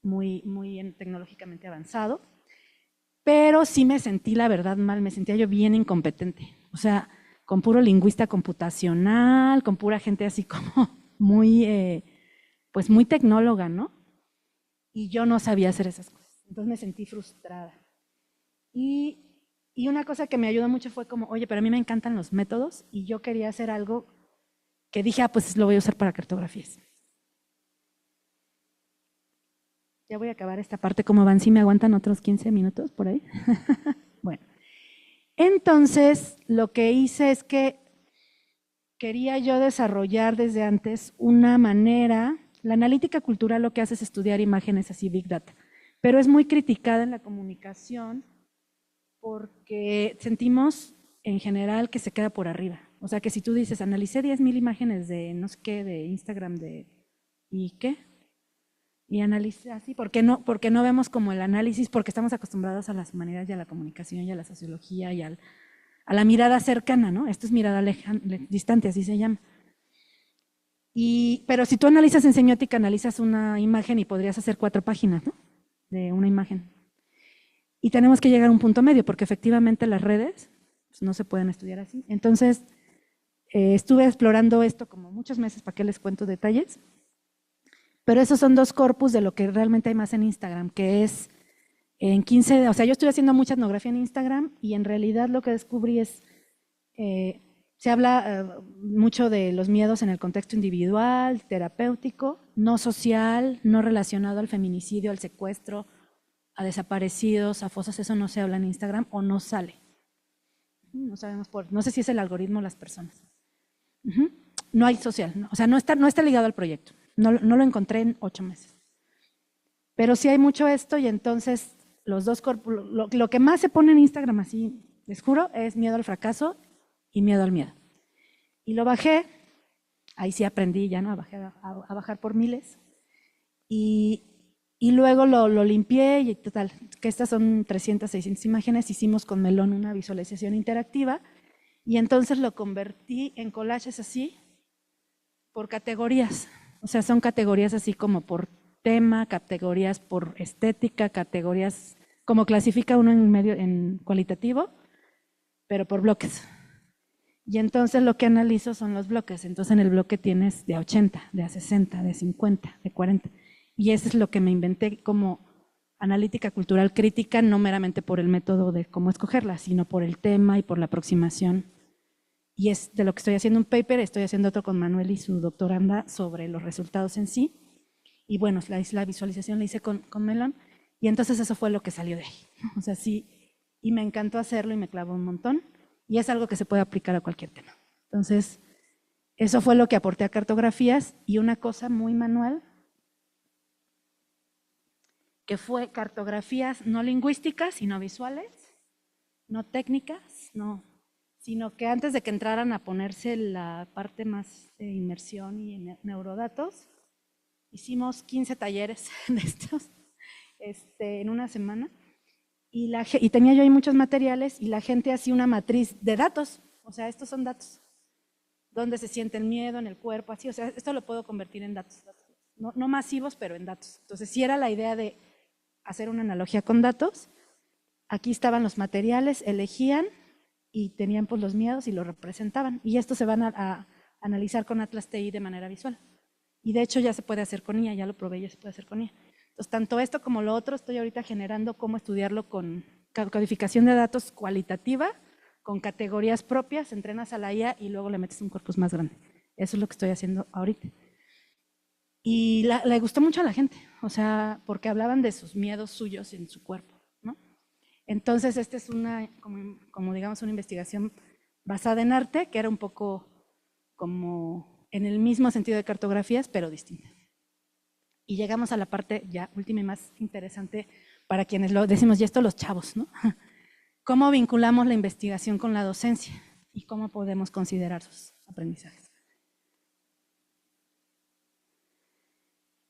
muy tecnológicamente avanzado. Pero sí me sentí, la verdad, mal, me sentía yo bien incompetente. O sea, con puro lingüista computacional, con pura gente así como muy, pues muy tecnóloga, ¿no? Y yo no sabía hacer esas cosas. Entonces me sentí frustrada. Y una cosa que me ayudó mucho fue como, oye, pero a mí me encantan los métodos, y yo quería hacer algo que dije, pues lo voy a usar para cartografías. Ya voy a acabar esta parte, ¿cómo van? ¿Sí me aguantan otros 15 minutos por ahí? Bueno, entonces lo que hice es que quería yo desarrollar desde antes una manera, la analítica cultural lo que hace es estudiar imágenes así, Big Data, pero es muy criticada en la comunicación porque sentimos en general que se queda por arriba. O sea, que si tú dices, analicé 10,000 imágenes de no sé qué, de Instagram, ¿y qué? Y analice así, ¿por qué no vemos como el análisis? Porque estamos acostumbrados a las humanidades y a la comunicación y a la sociología y al a la mirada cercana, ¿no? Esto es mirada distante, así se llama. Pero si tú analizas en semiótica, analizas una imagen y podrías hacer 4 páginas, ¿no? De una imagen. Y tenemos que llegar a un punto medio, porque efectivamente las redes pues, no se pueden estudiar así. Entonces, estuve explorando esto como muchos meses, ¿para qué les cuento detalles? Pero esos son 2 corpus de lo que realmente hay más en Instagram, que es en 15, o sea, yo estoy haciendo mucha etnografía en Instagram y en realidad lo que descubrí es, se habla mucho de los miedos en el contexto individual, terapéutico, no social, no relacionado al feminicidio, al secuestro, a desaparecidos, a fosas, eso no se habla en Instagram o no sale. No sabemos no sé si es el algoritmo o las personas. No hay social, ¿no? O sea, no está ligado al proyecto. No lo encontré en 8 meses. Pero sí hay mucho esto y entonces los 2 corpus, lo que más se pone en Instagram, así les juro, es miedo al fracaso y miedo al miedo. Y lo bajé, ahí sí aprendí ya, ¿no? A bajar por miles. Y luego lo limpié y total, que estas son 300, 600 imágenes, hicimos con Melón una visualización interactiva y entonces lo convertí en collages así, por categorías. O sea, son categorías así como por tema, categorías por estética, categorías, como clasifica uno en cualitativo, pero por bloques. Y entonces lo que analizo son los bloques. Entonces en el bloque tienes de a 80, de a 60, de 50, de 40. Y eso es lo que me inventé como analítica cultural crítica, no meramente por el método de cómo escogerla, sino por el tema y por la aproximación. Y es de lo que estoy haciendo un paper, estoy haciendo otro con Manuel y su doctoranda sobre los resultados en sí. Y bueno, la visualización la hice con Melón. Y entonces eso fue lo que salió de ahí. O sea, sí, y me encantó hacerlo y me clavó un montón. Y es algo que se puede aplicar a cualquier tema. Entonces, eso fue lo que aporté a cartografías y una cosa muy manual, que fue cartografías no lingüísticas, sino visuales, no técnicas, no, sino que antes de que entraran a ponerse la parte más de inmersión y neurodatos, hicimos 15 talleres de estos en una semana. Y tenía yo ahí muchos materiales y la gente hacía una matriz de datos, o sea, estos son datos, dónde se siente el miedo en el cuerpo, así, o sea, esto lo puedo convertir en datos, no masivos, pero en datos. Entonces, si era la idea de hacer una analogía con datos, aquí estaban los materiales, elegían y tenían pues los miedos y los representaban. Y estos se van a analizar con Atlas TI de manera visual. Y de hecho ya se puede hacer con IA, ya lo probé, ya se puede hacer con IA. Entonces, tanto esto como lo otro, estoy ahorita generando cómo estudiarlo con codificación de datos cualitativa, con categorías propias, entrenas a la IA y luego le metes un corpus más grande. Eso es lo que estoy haciendo ahorita. Y le gustó mucho a la gente, o sea, porque hablaban de sus miedos suyos en su cuerpo, ¿no? Entonces, esta es una, como digamos, una investigación basada en arte, que era un poco como en el mismo sentido de cartografías, pero distinta. Y llegamos a la parte ya última y más interesante para quienes lo decimos, y esto los chavos, ¿no? ¿Cómo vinculamos la investigación con la docencia y cómo podemos considerar sus aprendizajes?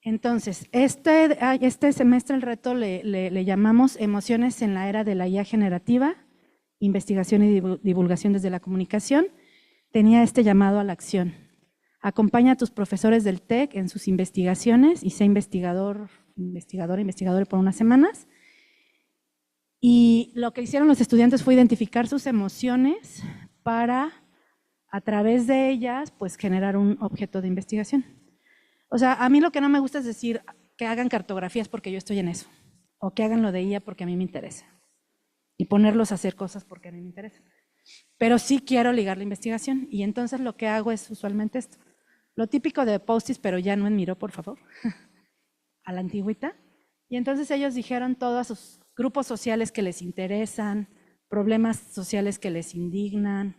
Entonces, este semestre el reto le llamamos Emociones en la era de la IA generativa, investigación y divulgación desde la comunicación. Tenía este llamado a la acción. Acompaña a tus profesores del TEC en sus investigaciones y sé investigadora por unas semanas. Y lo que hicieron los estudiantes fue identificar sus emociones para, a través de ellas, pues generar un objeto de investigación. O sea, a mí lo que no me gusta es decir que hagan cartografías porque yo estoy en eso, o que hagan lo de IA porque a mí me interesa, y ponerlos a hacer cosas porque a mí me interesa. Pero sí quiero ligar la investigación, y entonces lo que hago es usualmente esto. Lo típico de Post-its, pero ya no en Miro, por favor, a la antigüita. Y entonces ellos dijeron todos sus grupos sociales que les interesan, problemas sociales que les indignan,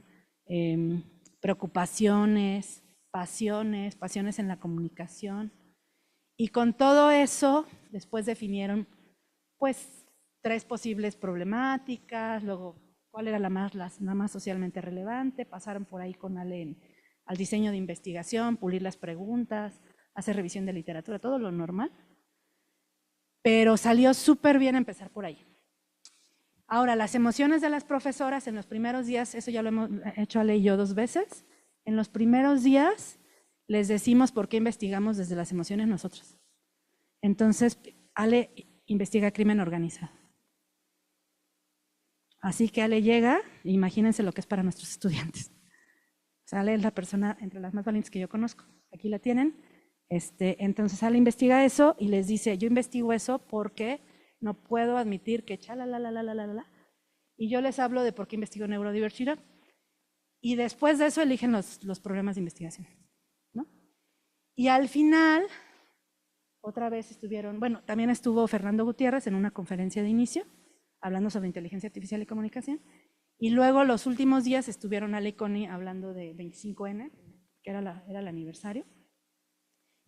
preocupaciones, pasiones en la comunicación. Y con todo eso, después definieron pues 3 posibles problemáticas, luego cuál era la más socialmente relevante, pasaron por ahí con Ale al diseño de investigación, pulir las preguntas, hacer revisión de literatura, todo lo normal. Pero salió súper bien empezar por ahí. Ahora, las emociones de las profesoras en los primeros días, eso ya lo hemos hecho Ale y yo 2 veces, en los primeros días les decimos por qué investigamos desde las emociones nosotros. Entonces, Ale investiga crimen organizado. Así que Ale llega, imagínense lo que es para nuestros estudiantes. O sea, Ale es la persona entre las más valientes que yo conozco. Aquí la tienen. Entonces Ale investiga eso y les dice, yo investigo eso porque no puedo admitir que y yo les hablo de por qué investigo neurodiversidad. Y después de eso eligen los programas de investigación, ¿no? Y al final, otra vez estuvieron, bueno, también estuvo Fernando Gutiérrez en una conferencia de inicio, hablando sobre inteligencia artificial y comunicación. Y luego los últimos días estuvieron Ale y Connie hablando de 25N, que era el aniversario,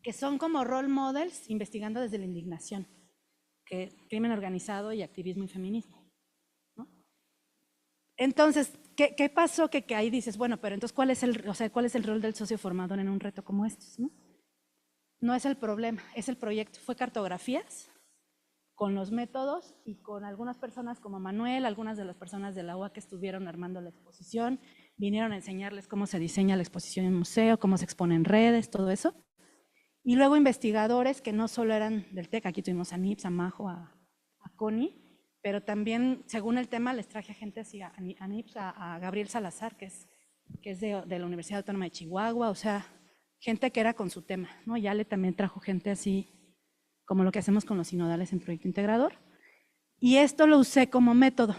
que son como role models investigando desde la indignación, que crimen organizado y activismo y feminismo, ¿no? Entonces, ¿qué pasó? Que ahí dices, bueno, pero entonces, ¿cuál es el rol del socio formador en un reto como estos, ¿no? No es el problema, es el proyecto. Fue cartografías con los métodos y con algunas personas como Manuel, algunas de las personas de la UA que estuvieron armando la exposición, vinieron a enseñarles cómo se diseña la exposición en museo, cómo se expone en redes, todo eso. Y luego investigadores que no solo eran del TEC, aquí tuvimos a Nips, a Majo, a Connie, pero también, según el tema, les traje a gente así, a Nips, a Gabriel Salazar, que es de la Universidad Autónoma de Chihuahua, o sea, gente que era con su tema, ¿no? Y Ale también trajo gente así, como lo que hacemos con los sinodales en Proyecto Integrador. Y esto lo usé como método.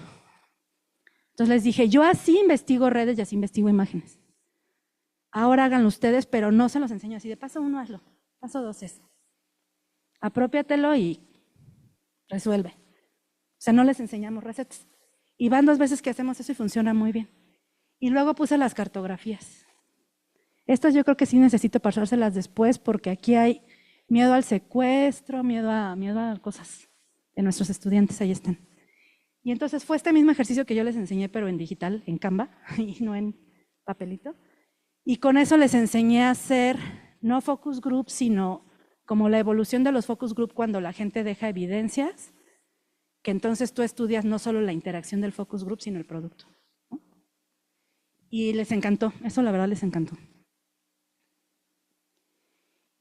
Entonces les dije, yo así investigo redes y así investigo imágenes. Ahora háganlo ustedes, pero no se los enseño así. De paso 1, hazlo. Paso 2 es, apropiatelo y resuelve. O sea, no les enseñamos recetas. Y van 2 veces que hacemos eso y funciona muy bien. Y luego puse las cartografías. Estas yo creo que sí necesito pasárselas después porque aquí hay miedo al secuestro, miedo a cosas de nuestros estudiantes, ahí están. Y entonces fue este mismo ejercicio que yo les enseñé, pero en digital, en Canva, y no en papelito. Y con eso les enseñé a hacer no focus group, sino como la evolución de los focus group cuando la gente deja evidencias, que entonces tú estudias no solo la interacción del focus group, sino el producto, ¿no? Y les encantó, eso la verdad les encantó.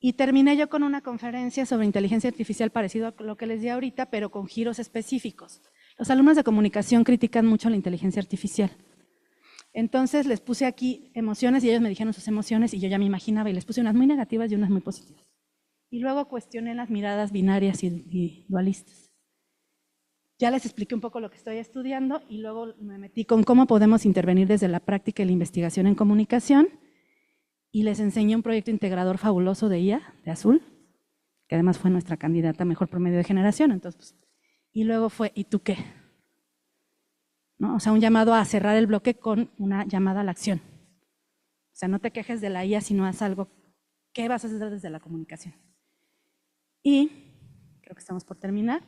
Y terminé yo con una conferencia sobre inteligencia artificial parecido a lo que les di ahorita, pero con giros específicos. Los alumnos de comunicación critican mucho la inteligencia artificial. Entonces les puse aquí emociones y ellos me dijeron sus emociones y yo ya me imaginaba y les puse unas muy negativas y unas muy positivas. Y luego cuestioné las miradas binarias y dualistas. Ya les expliqué un poco lo que estoy estudiando y luego me metí con cómo podemos intervenir desde la práctica y la investigación en comunicación y les enseñé un proyecto integrador fabuloso de IA, de Azul, que además fue nuestra candidata a mejor promedio de generación. Entonces, y luego fue, ¿y tú qué? ¿No? O sea, un llamado a cerrar el bloque con una llamada a la acción. O sea, no te quejes de la IA, sino haz algo. ¿Qué vas a hacer desde la comunicación? Y creo que estamos por terminar.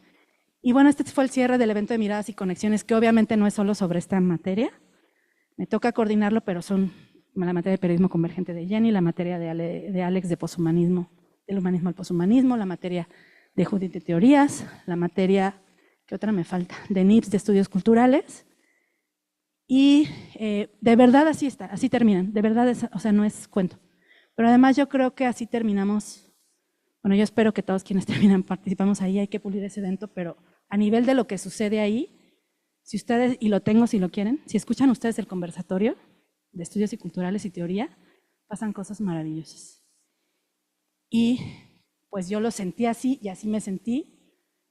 Y bueno, este fue el cierre del evento de miradas y conexiones, que obviamente no es solo sobre esta materia. Me toca coordinarlo, pero son la materia de periodismo convergente de Jenny, la materia de Alex de poshumanismo, del humanismo al poshumanismo, la materia de Judith de teorías, la materia, ¿qué otra me falta? De NIPS de estudios culturales. Y de verdad así está, así terminan, de verdad, o sea, no es cuento. Pero además yo creo que así terminamos, bueno, yo espero que todos quienes terminan participamos ahí, hay que pulir ese evento, pero a nivel de lo que sucede ahí, si ustedes, y lo tengo si lo quieren, si escuchan ustedes el conversatorio de estudios y culturales y teoría, pasan cosas maravillosas. Y pues yo lo sentí así y así me sentí.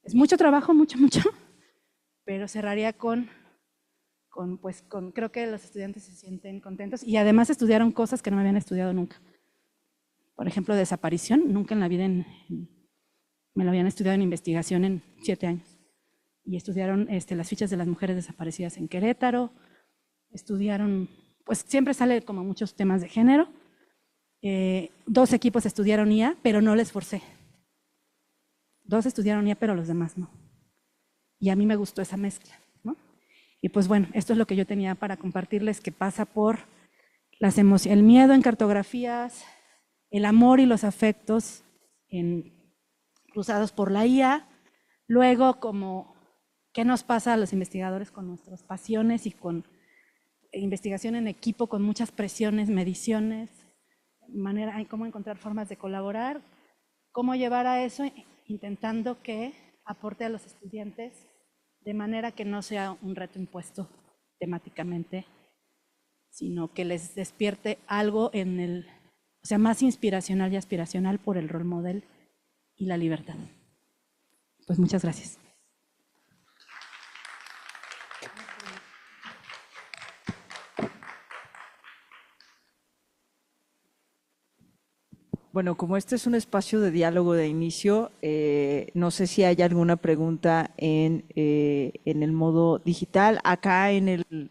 Es mucho trabajo, mucho, pero cerraría creo que los estudiantes se sienten contentos y además estudiaron cosas que no me habían estudiado nunca. Por ejemplo, desaparición, nunca en la vida me lo habían estudiado en investigación en 7 años. Y estudiaron las fichas de las mujeres desaparecidas en Querétaro, estudiaron, pues siempre sale como muchos temas de género. 2 equipos estudiaron IA, pero no les forcé. 2 estudiaron IA, pero los demás no. Y a mí me gustó esa mezcla, ¿no? Y pues bueno, esto es lo que yo tenía para compartirles, que pasa por las emociones, el miedo en cartografías, el amor y los afectos cruzados por la IA, luego como qué nos pasa a los investigadores con nuestras pasiones y con investigación en equipo, con muchas presiones, mediciones, cómo encontrar formas de colaborar, cómo llevar a eso intentando que aporte a los estudiantes de manera que no sea un reto impuesto temáticamente, sino que les despierte algo o sea, más inspiracional y aspiracional por el role model y la libertad. Pues muchas gracias. Bueno, como este es un espacio de diálogo de inicio, no sé si hay alguna pregunta en el modo digital. Acá en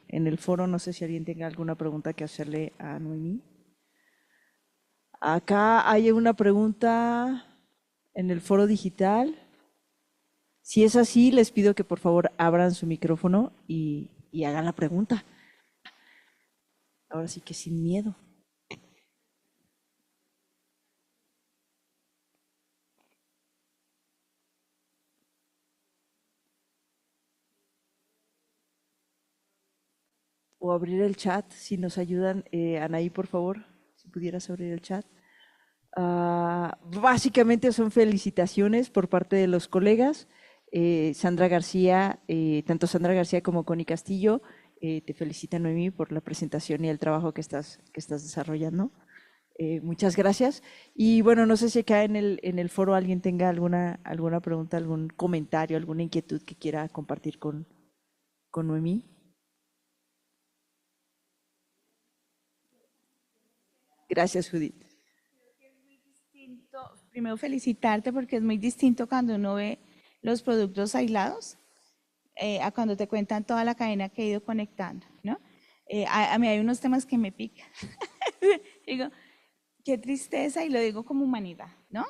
el foro, no sé si alguien tenga alguna pregunta que hacerle a Noemí. Acá hay una pregunta en el foro digital. Si es así, les pido que por favor abran su micrófono y hagan la pregunta. Ahora sí que sin miedo. O abrir el chat, si nos ayudan, Anaí, por favor, si pudieras abrir el chat. Básicamente son felicitaciones por parte de los colegas. Sandra García, tanto Sandra García como Connie Castillo, te felicitan, Noemí, por la presentación y el trabajo que estás desarrollando. Muchas gracias. Y bueno, no sé si acá en el foro alguien tenga alguna pregunta, algún comentario, alguna inquietud que quiera compartir con Noemí. Gracias, Judith. Primero felicitarte porque es muy distinto cuando uno ve los productos aislados a cuando te cuentan toda la cadena que he ido conectando, ¿no? A mí hay unos temas que me pican. Digo, qué tristeza, y lo digo como humanidad, ¿no?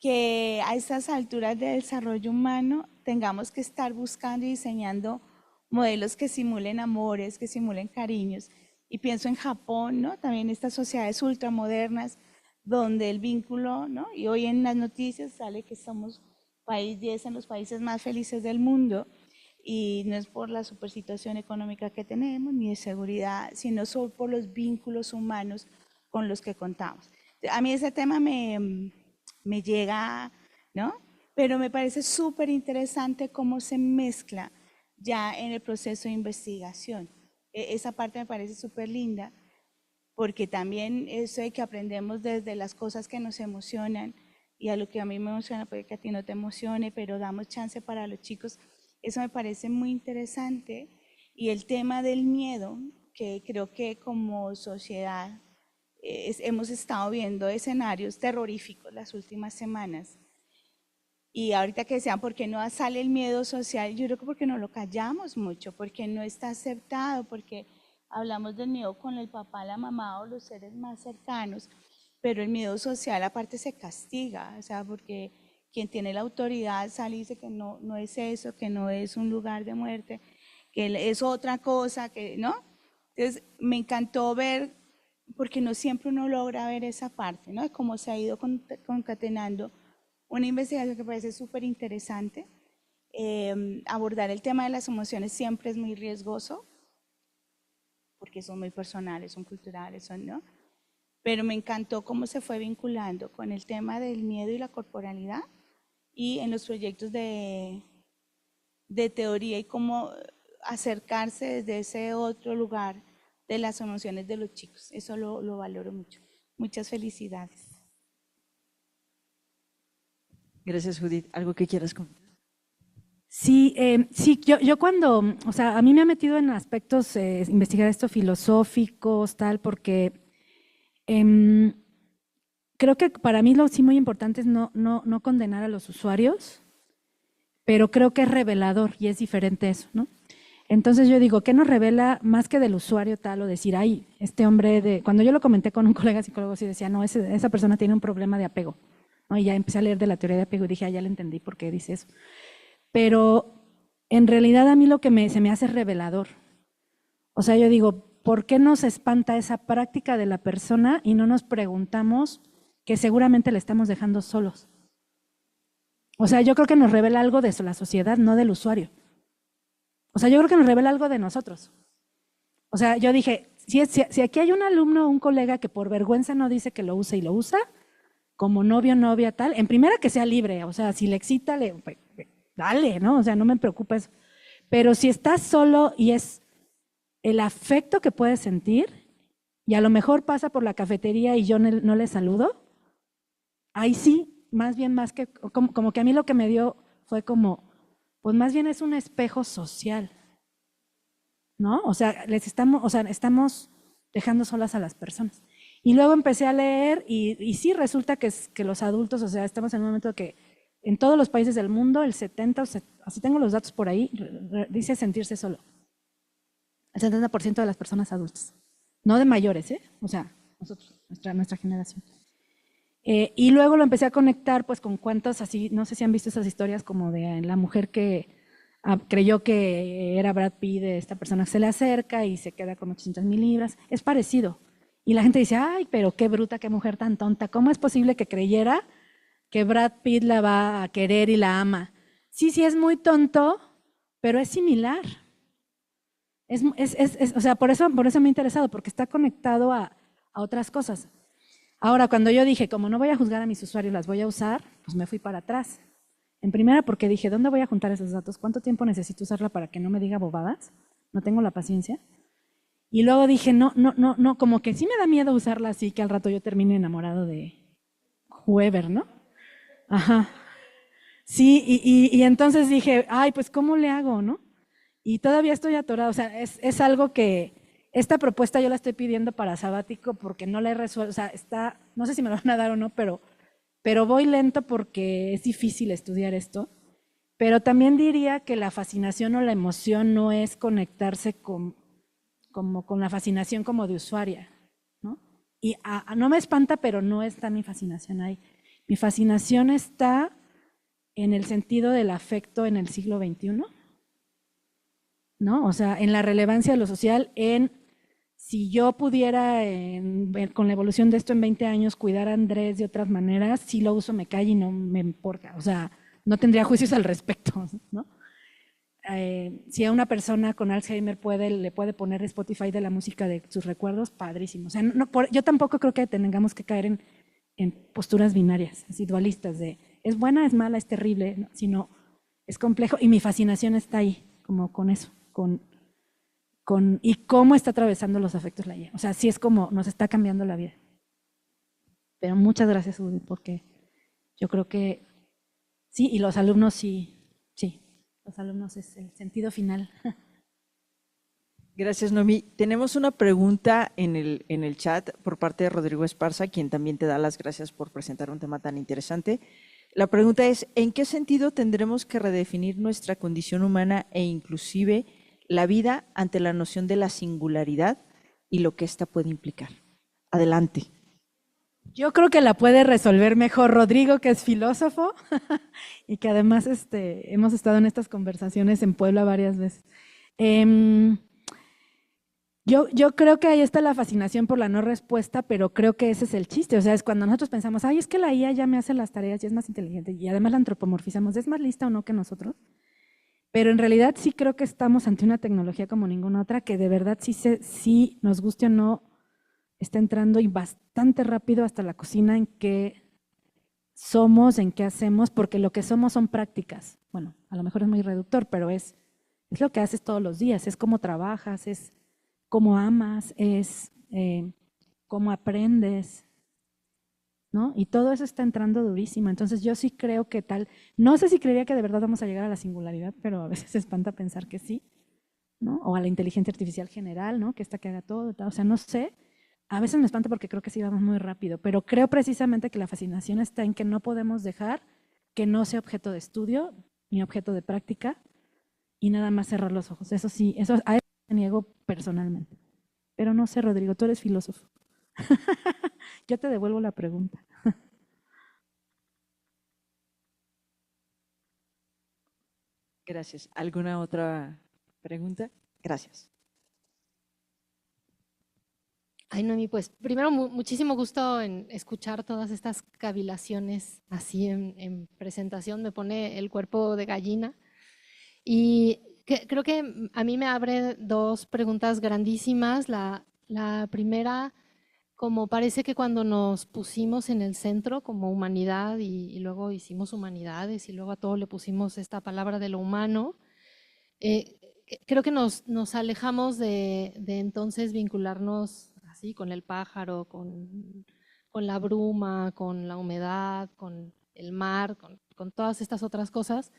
Que a estas alturas del desarrollo humano tengamos que estar buscando y diseñando modelos que simulen amores, que simulen cariños. Y pienso en Japón, ¿no? También estas sociedades ultramodernas donde el vínculo, ¿no? Y hoy en las noticias sale que somos país 10 en los países más felices del mundo, y no es por la supersituación económica que tenemos ni de seguridad, sino solo por los vínculos humanos con los que contamos. A mí ese tema me llega, ¿no? Pero me parece súper interesante cómo se mezcla ya en el proceso de investigación. Esa parte me parece súper linda, porque también eso de que aprendemos desde las cosas que nos emocionan, y a lo que a mí me emociona puede que a ti no te emocione, pero damos chance para los chicos. Eso me parece muy interesante. Y el tema del miedo, que creo que como sociedad hemos estado viendo escenarios terroríficos las últimas semanas. Y ahorita que decían, ¿por qué no sale el miedo social? Yo creo que porque no lo callamos mucho, porque no está aceptado, porque hablamos del miedo con el papá, la mamá o los seres más cercanos, pero el miedo social aparte se castiga, o sea, porque quien tiene la autoridad sale y dice que no, no es eso, que no es un lugar de muerte, que es otra cosa, que no. Entonces, me encantó ver, porque no siempre uno logra ver esa parte, ¿no? De cómo se ha ido concatenando una investigación que parece súper interesante. Abordar el tema de las emociones siempre es muy riesgoso, porque son muy personales, son culturales, son, ¿no? Pero me encantó cómo se fue vinculando con el tema del miedo y la corporalidad, y en los proyectos de teoría, y cómo acercarse desde ese otro lugar de las emociones de los chicos. Eso lo valoro mucho. Muchas felicidades. Gracias, Judith. ¿Algo que quieras comentar? Sí, sí, yo cuando, o sea, a mí me ha metido en aspectos, investigar esto filosóficos, tal, porque creo que para mí lo sí muy importante es no condenar a los usuarios, pero creo que es revelador y es diferente eso, ¿no? Entonces yo digo, ¿qué nos revela más que del usuario tal o decir, ay, este hombre cuando yo lo comenté con un colega psicólogo, sí decía, no, esa persona tiene un problema de apego, ¿no? Y ya empecé a leer de la teoría de apego y dije, ah, ya le entendí por qué dice eso. Pero en realidad a mí lo que se me hace es revelador. O sea, yo digo, ¿por qué nos espanta esa práctica de la persona y no nos preguntamos que seguramente le estamos dejando solos? O sea, yo creo que nos revela algo de la sociedad, no del usuario. O sea, yo creo que nos revela algo de nosotros. O sea, yo dije, si aquí hay un alumno o un colega que por vergüenza no dice que lo usa y lo usa, como novio, novia, tal, en primera que sea libre, o sea, si le excita, dale, ¿no? O sea, no me preocupa eso. Pero si estás solo y es el afecto que puedes sentir, y a lo mejor pasa por la cafetería y yo no le saludo, ahí sí, más bien más que, como que a mí lo que me dio fue como, pues más bien es un espejo social, ¿no? O sea, estamos dejando solas a las personas. Y luego empecé a leer y sí resulta que los adultos, o sea, estamos en un momento que en todos los países del mundo el 70, así tengo los datos por ahí, dice sentirse solo. El 70% de las personas adultas. No de mayores, ¿eh? O sea, nosotros, nuestra generación. Y luego lo empecé a conectar pues con cuentos así, no sé si han visto esas historias como de la mujer que creyó que era Brad Pitt, de esta persona que se le acerca y se queda con 800,000 libras. Es parecido. Y la gente dice, ay, pero qué bruta, qué mujer tan tonta. ¿Cómo es posible que creyera que Brad Pitt la va a querer y la ama? Sí, sí, es muy tonto, pero es similar. O sea, por eso me ha interesado, porque está conectado a otras cosas. Ahora, cuando yo dije, como no voy a juzgar a mis usuarios, las voy a usar, pues me fui para atrás. En primera, porque dije, ¿dónde voy a juntar esos datos? ¿Cuánto tiempo necesito usarla para que no me diga bobadas? No tengo la paciencia. Y luego dije, no, como que sí me da miedo usarla así, que al rato yo termine enamorado de whoever, ¿no? Ajá. Sí, y entonces dije, ay, pues ¿cómo le hago, no? Y todavía estoy atorada, o sea, es algo que esta propuesta yo la estoy pidiendo para sabático porque no la he resuelto, o sea, no sé si me lo van a dar o no, pero voy lento porque es difícil estudiar esto. Pero también diría que la fascinación o la emoción no es conectarse con la fascinación como de usuaria, ¿no? Y no me espanta, pero no está mi fascinación ahí. Mi fascinación está en el sentido del afecto en el siglo XXI, ¿no? O sea, en la relevancia de lo social, si yo pudiera, con la evolución de esto en 20 años, cuidar a Andrés de otras maneras, si lo uso me calle y no me importa, o sea, no tendría juicios al respecto, ¿no? Si a una persona con Alzheimer le puede poner Spotify de la música de sus recuerdos, padrísimo. O sea, yo tampoco creo que tengamos que caer en posturas binarias, así dualistas, de es buena, es mala, es terrible, ¿no? Sino es complejo y mi fascinación está ahí, como con eso, y cómo está atravesando los afectos la IA. O sea, sí es como nos está cambiando la vida. Pero muchas gracias, Udi, porque yo creo que sí, y los alumnos sí, los alumnos es el sentido final. Gracias, Noemí. Tenemos una pregunta en el chat por parte de Rodrigo Esparza, quien también te da las gracias por presentar un tema tan interesante. La pregunta es, ¿en qué sentido tendremos que redefinir nuestra condición humana e inclusive la vida ante la noción de la singularidad y lo que ésta puede implicar? Adelante. Yo creo que la puede resolver mejor Rodrigo, que es filósofo y que además hemos estado en estas conversaciones en Puebla varias veces. Yo creo que ahí está la fascinación por la no respuesta, pero creo que ese es el chiste. O sea, es cuando nosotros pensamos, ay, es que la IA ya me hace las tareas, ya es más inteligente, y además la antropomorfizamos, ¿es más lista o no que nosotros? Pero en realidad sí creo que estamos ante una tecnología como ninguna otra, que de verdad sí nos guste o no, está entrando y bastante rápido hasta la cocina en qué somos, en qué hacemos, porque lo que somos son prácticas. Bueno, a lo mejor es muy reductor, pero es lo que haces todos los días, es cómo trabajas, es cómo amas, es cómo aprendes, ¿no? Y todo eso está entrando durísimo. Entonces yo sí creo que no sé si creería que de verdad vamos a llegar a la singularidad, pero a veces espanta pensar que sí, ¿no? O a la inteligencia artificial general, ¿no? Que que haga todo, o sea, no sé. A veces me espanta porque creo que sí vamos muy rápido, pero creo precisamente que la fascinación está en que no podemos dejar que no sea objeto de estudio ni objeto de práctica y nada más cerrar los ojos. Eso sí, a eso me niego personalmente. Pero no sé, Rodrigo, tú eres filósofo. Yo te devuelvo la pregunta. Gracias. ¿Alguna otra pregunta? Gracias. Ay, Noemí, pues primero muchísimo gusto en escuchar todas estas cavilaciones así en presentación, me pone el cuerpo de gallina. Y Creo que a mí me abre dos preguntas grandísimas. La primera, como parece que cuando nos pusimos en el centro como humanidad y luego hicimos humanidades y luego a todo le pusimos esta palabra de lo humano, creo que nos alejamos de entonces vincularnos así con el pájaro, con la bruma, con la humedad, con el mar, con todas estas otras cosas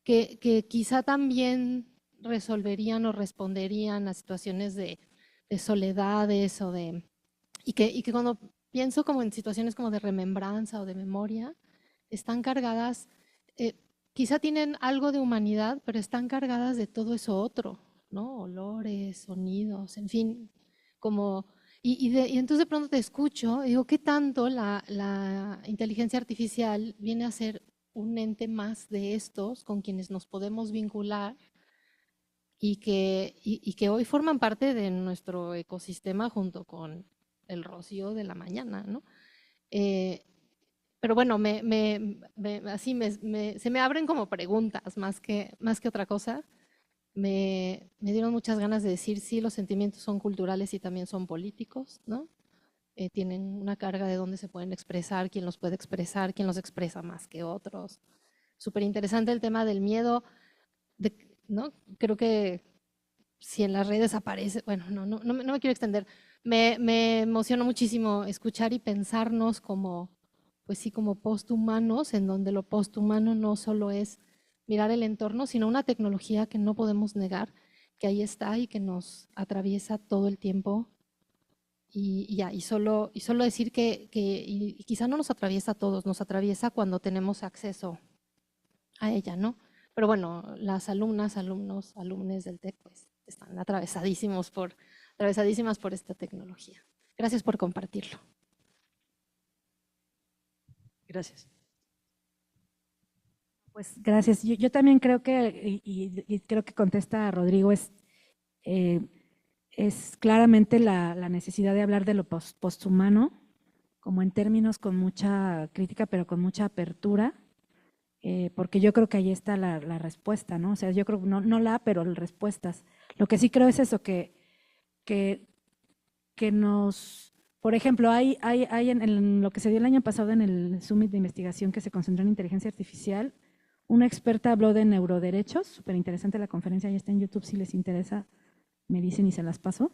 que quizá también resolverían o responderían a situaciones de soledades y que cuando pienso como en situaciones como de remembranza o de memoria, están cargadas, quizá tienen algo de humanidad, pero están cargadas de todo eso otro, ¿no? Olores, sonidos, en fin, como... Y entonces de pronto te escucho y digo, ¿qué tanto la inteligencia artificial viene a ser un ente más de estos con quienes nos podemos vincular y que hoy forman parte de nuestro ecosistema junto con el rocío de la mañana, ¿no? Eh, pero bueno, así se me abren como preguntas más que otra cosa. Me dieron muchas ganas de decir, sí, los sentimientos son culturales y también son políticos, ¿no? Tienen una carga de dónde se pueden expresar, quién los puede expresar, quién los expresa más que otros. Súper interesante el tema del miedo, ¿no? Creo que si en las redes aparece, bueno, no me quiero extender. Me emocionó muchísimo escuchar y pensarnos como, pues sí, como posthumanos, en donde lo posthumano no solo es mirar el entorno, sino una tecnología que no podemos negar, que ahí está y que nos atraviesa todo el tiempo. Y solo decir y quizá no nos atraviesa a todos, nos atraviesa cuando tenemos acceso a ella, ¿no? Pero bueno, las alumnas, alumnos, alumnes del TEC, pues están atravesadísimas por esta tecnología. Gracias por compartirlo. Gracias. Pues gracias. Yo también creo que, y creo que contesta a Rodrigo, es claramente la necesidad de hablar de lo posthumano, como en términos con mucha crítica, pero con mucha apertura, porque yo creo que ahí está la respuesta, ¿no? O sea, yo creo, pero las respuestas. Lo que sí creo es eso, que nos, por ejemplo, hay en lo que se dio el año pasado en el Summit de Investigación que se concentró en inteligencia artificial, una experta habló de neuroderechos, súper interesante la conferencia, ya está en YouTube, si les interesa, me dicen y se las paso,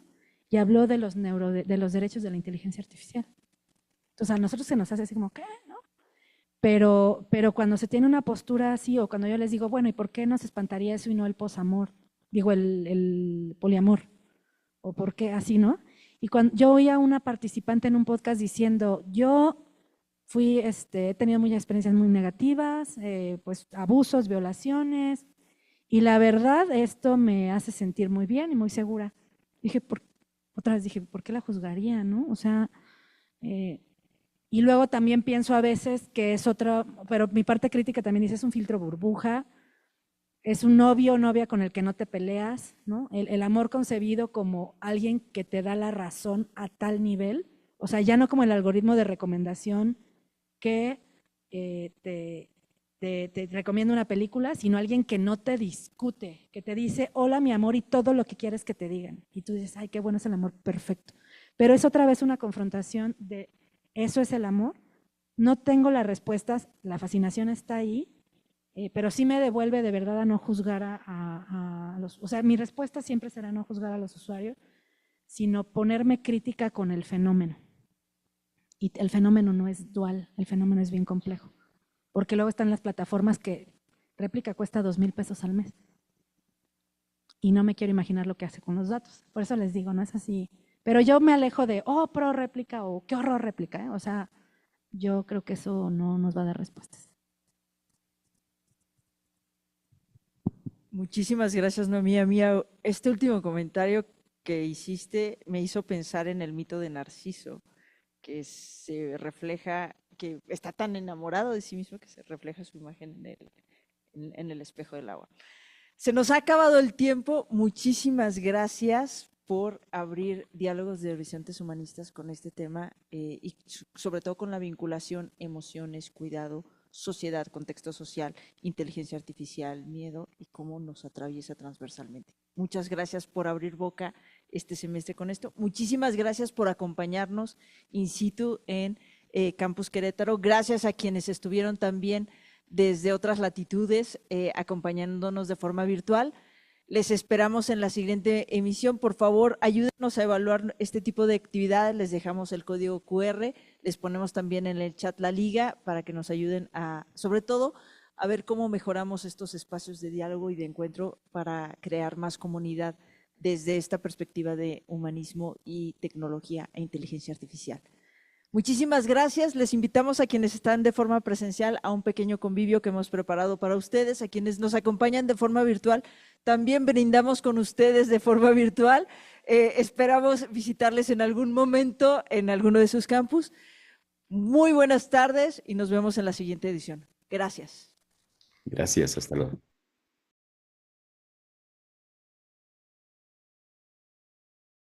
y habló de los derechos de la inteligencia artificial. Entonces a nosotros se nos hace así como, ¿qué? ¿No? Pero cuando se tiene una postura así, o cuando yo les digo, bueno, ¿y por qué nos espantaría eso y no el posamor? Digo, el poliamor. ¿O por qué así, no? Y cuando yo oía a una participante en un podcast diciendo, yo he tenido muchas experiencias muy negativas, pues abusos, violaciones, y la verdad esto me hace sentir muy bien y muy segura. Dije, otra vez dije, ¿por qué la juzgaría, no? O sea, y luego también pienso a veces que es otra, pero mi parte crítica también dice, es un filtro burbuja, es un novio o novia con el que no te peleas, ¿no? El amor concebido como alguien que te da la razón a tal nivel, o sea, ya no como el algoritmo de recomendación que te recomienda una película, sino alguien que no te discute, que te dice, hola mi amor y todo lo que quieres que te digan. Y tú dices, ay, qué bueno es el amor, perfecto. Pero es otra vez una confrontación de, ¿eso es el amor? No tengo las respuestas, la fascinación está ahí, pero sí me devuelve de verdad a no juzgar a los, o sea, mi respuesta siempre será no juzgar a los usuarios, sino ponerme crítica con el fenómeno. Y el fenómeno no es dual, el fenómeno es bien complejo, porque luego están las plataformas que réplica cuesta 2,000 pesos al mes. Y no me quiero imaginar lo que hace con los datos. Por eso les digo, no es así. Pero yo me alejo de, oh, pro réplica o qué horror réplica, ¿eh? O sea, yo creo que eso no nos va a dar respuestas. Muchísimas gracias, Noemí. Mía, este último comentario que hiciste me hizo pensar en el mito de Narciso, que se refleja, que está tan enamorado de sí mismo que se refleja su imagen en el espejo del agua. Se nos ha acabado el tiempo. Muchísimas gracias por abrir diálogos de horizontes humanistas con este tema y sobre todo con la vinculación emociones, cuidado, sociedad, contexto social, inteligencia artificial, miedo y cómo nos atraviesa transversalmente. Muchas gracias por abrir boca este semestre con esto. Muchísimas gracias por acompañarnos in situ en Campus Querétaro. Gracias a quienes estuvieron también desde otras latitudes acompañándonos de forma virtual. Les esperamos en la siguiente emisión. Por favor, ayúdenos a evaluar este tipo de actividades. Les dejamos el código QR, les ponemos también en el chat la liga para que nos ayuden a, sobre todo, a ver cómo mejoramos estos espacios de diálogo y de encuentro para crear más comunidad desde esta perspectiva de humanismo y tecnología e inteligencia artificial. Muchísimas gracias. Les invitamos a quienes están de forma presencial a un pequeño convivio que hemos preparado para ustedes. A quienes nos acompañan de forma virtual, también brindamos con ustedes de forma virtual. Esperamos visitarles en algún momento en alguno de sus campus. Muy buenas tardes y nos vemos en la siguiente edición. Gracias. Gracias, hasta luego.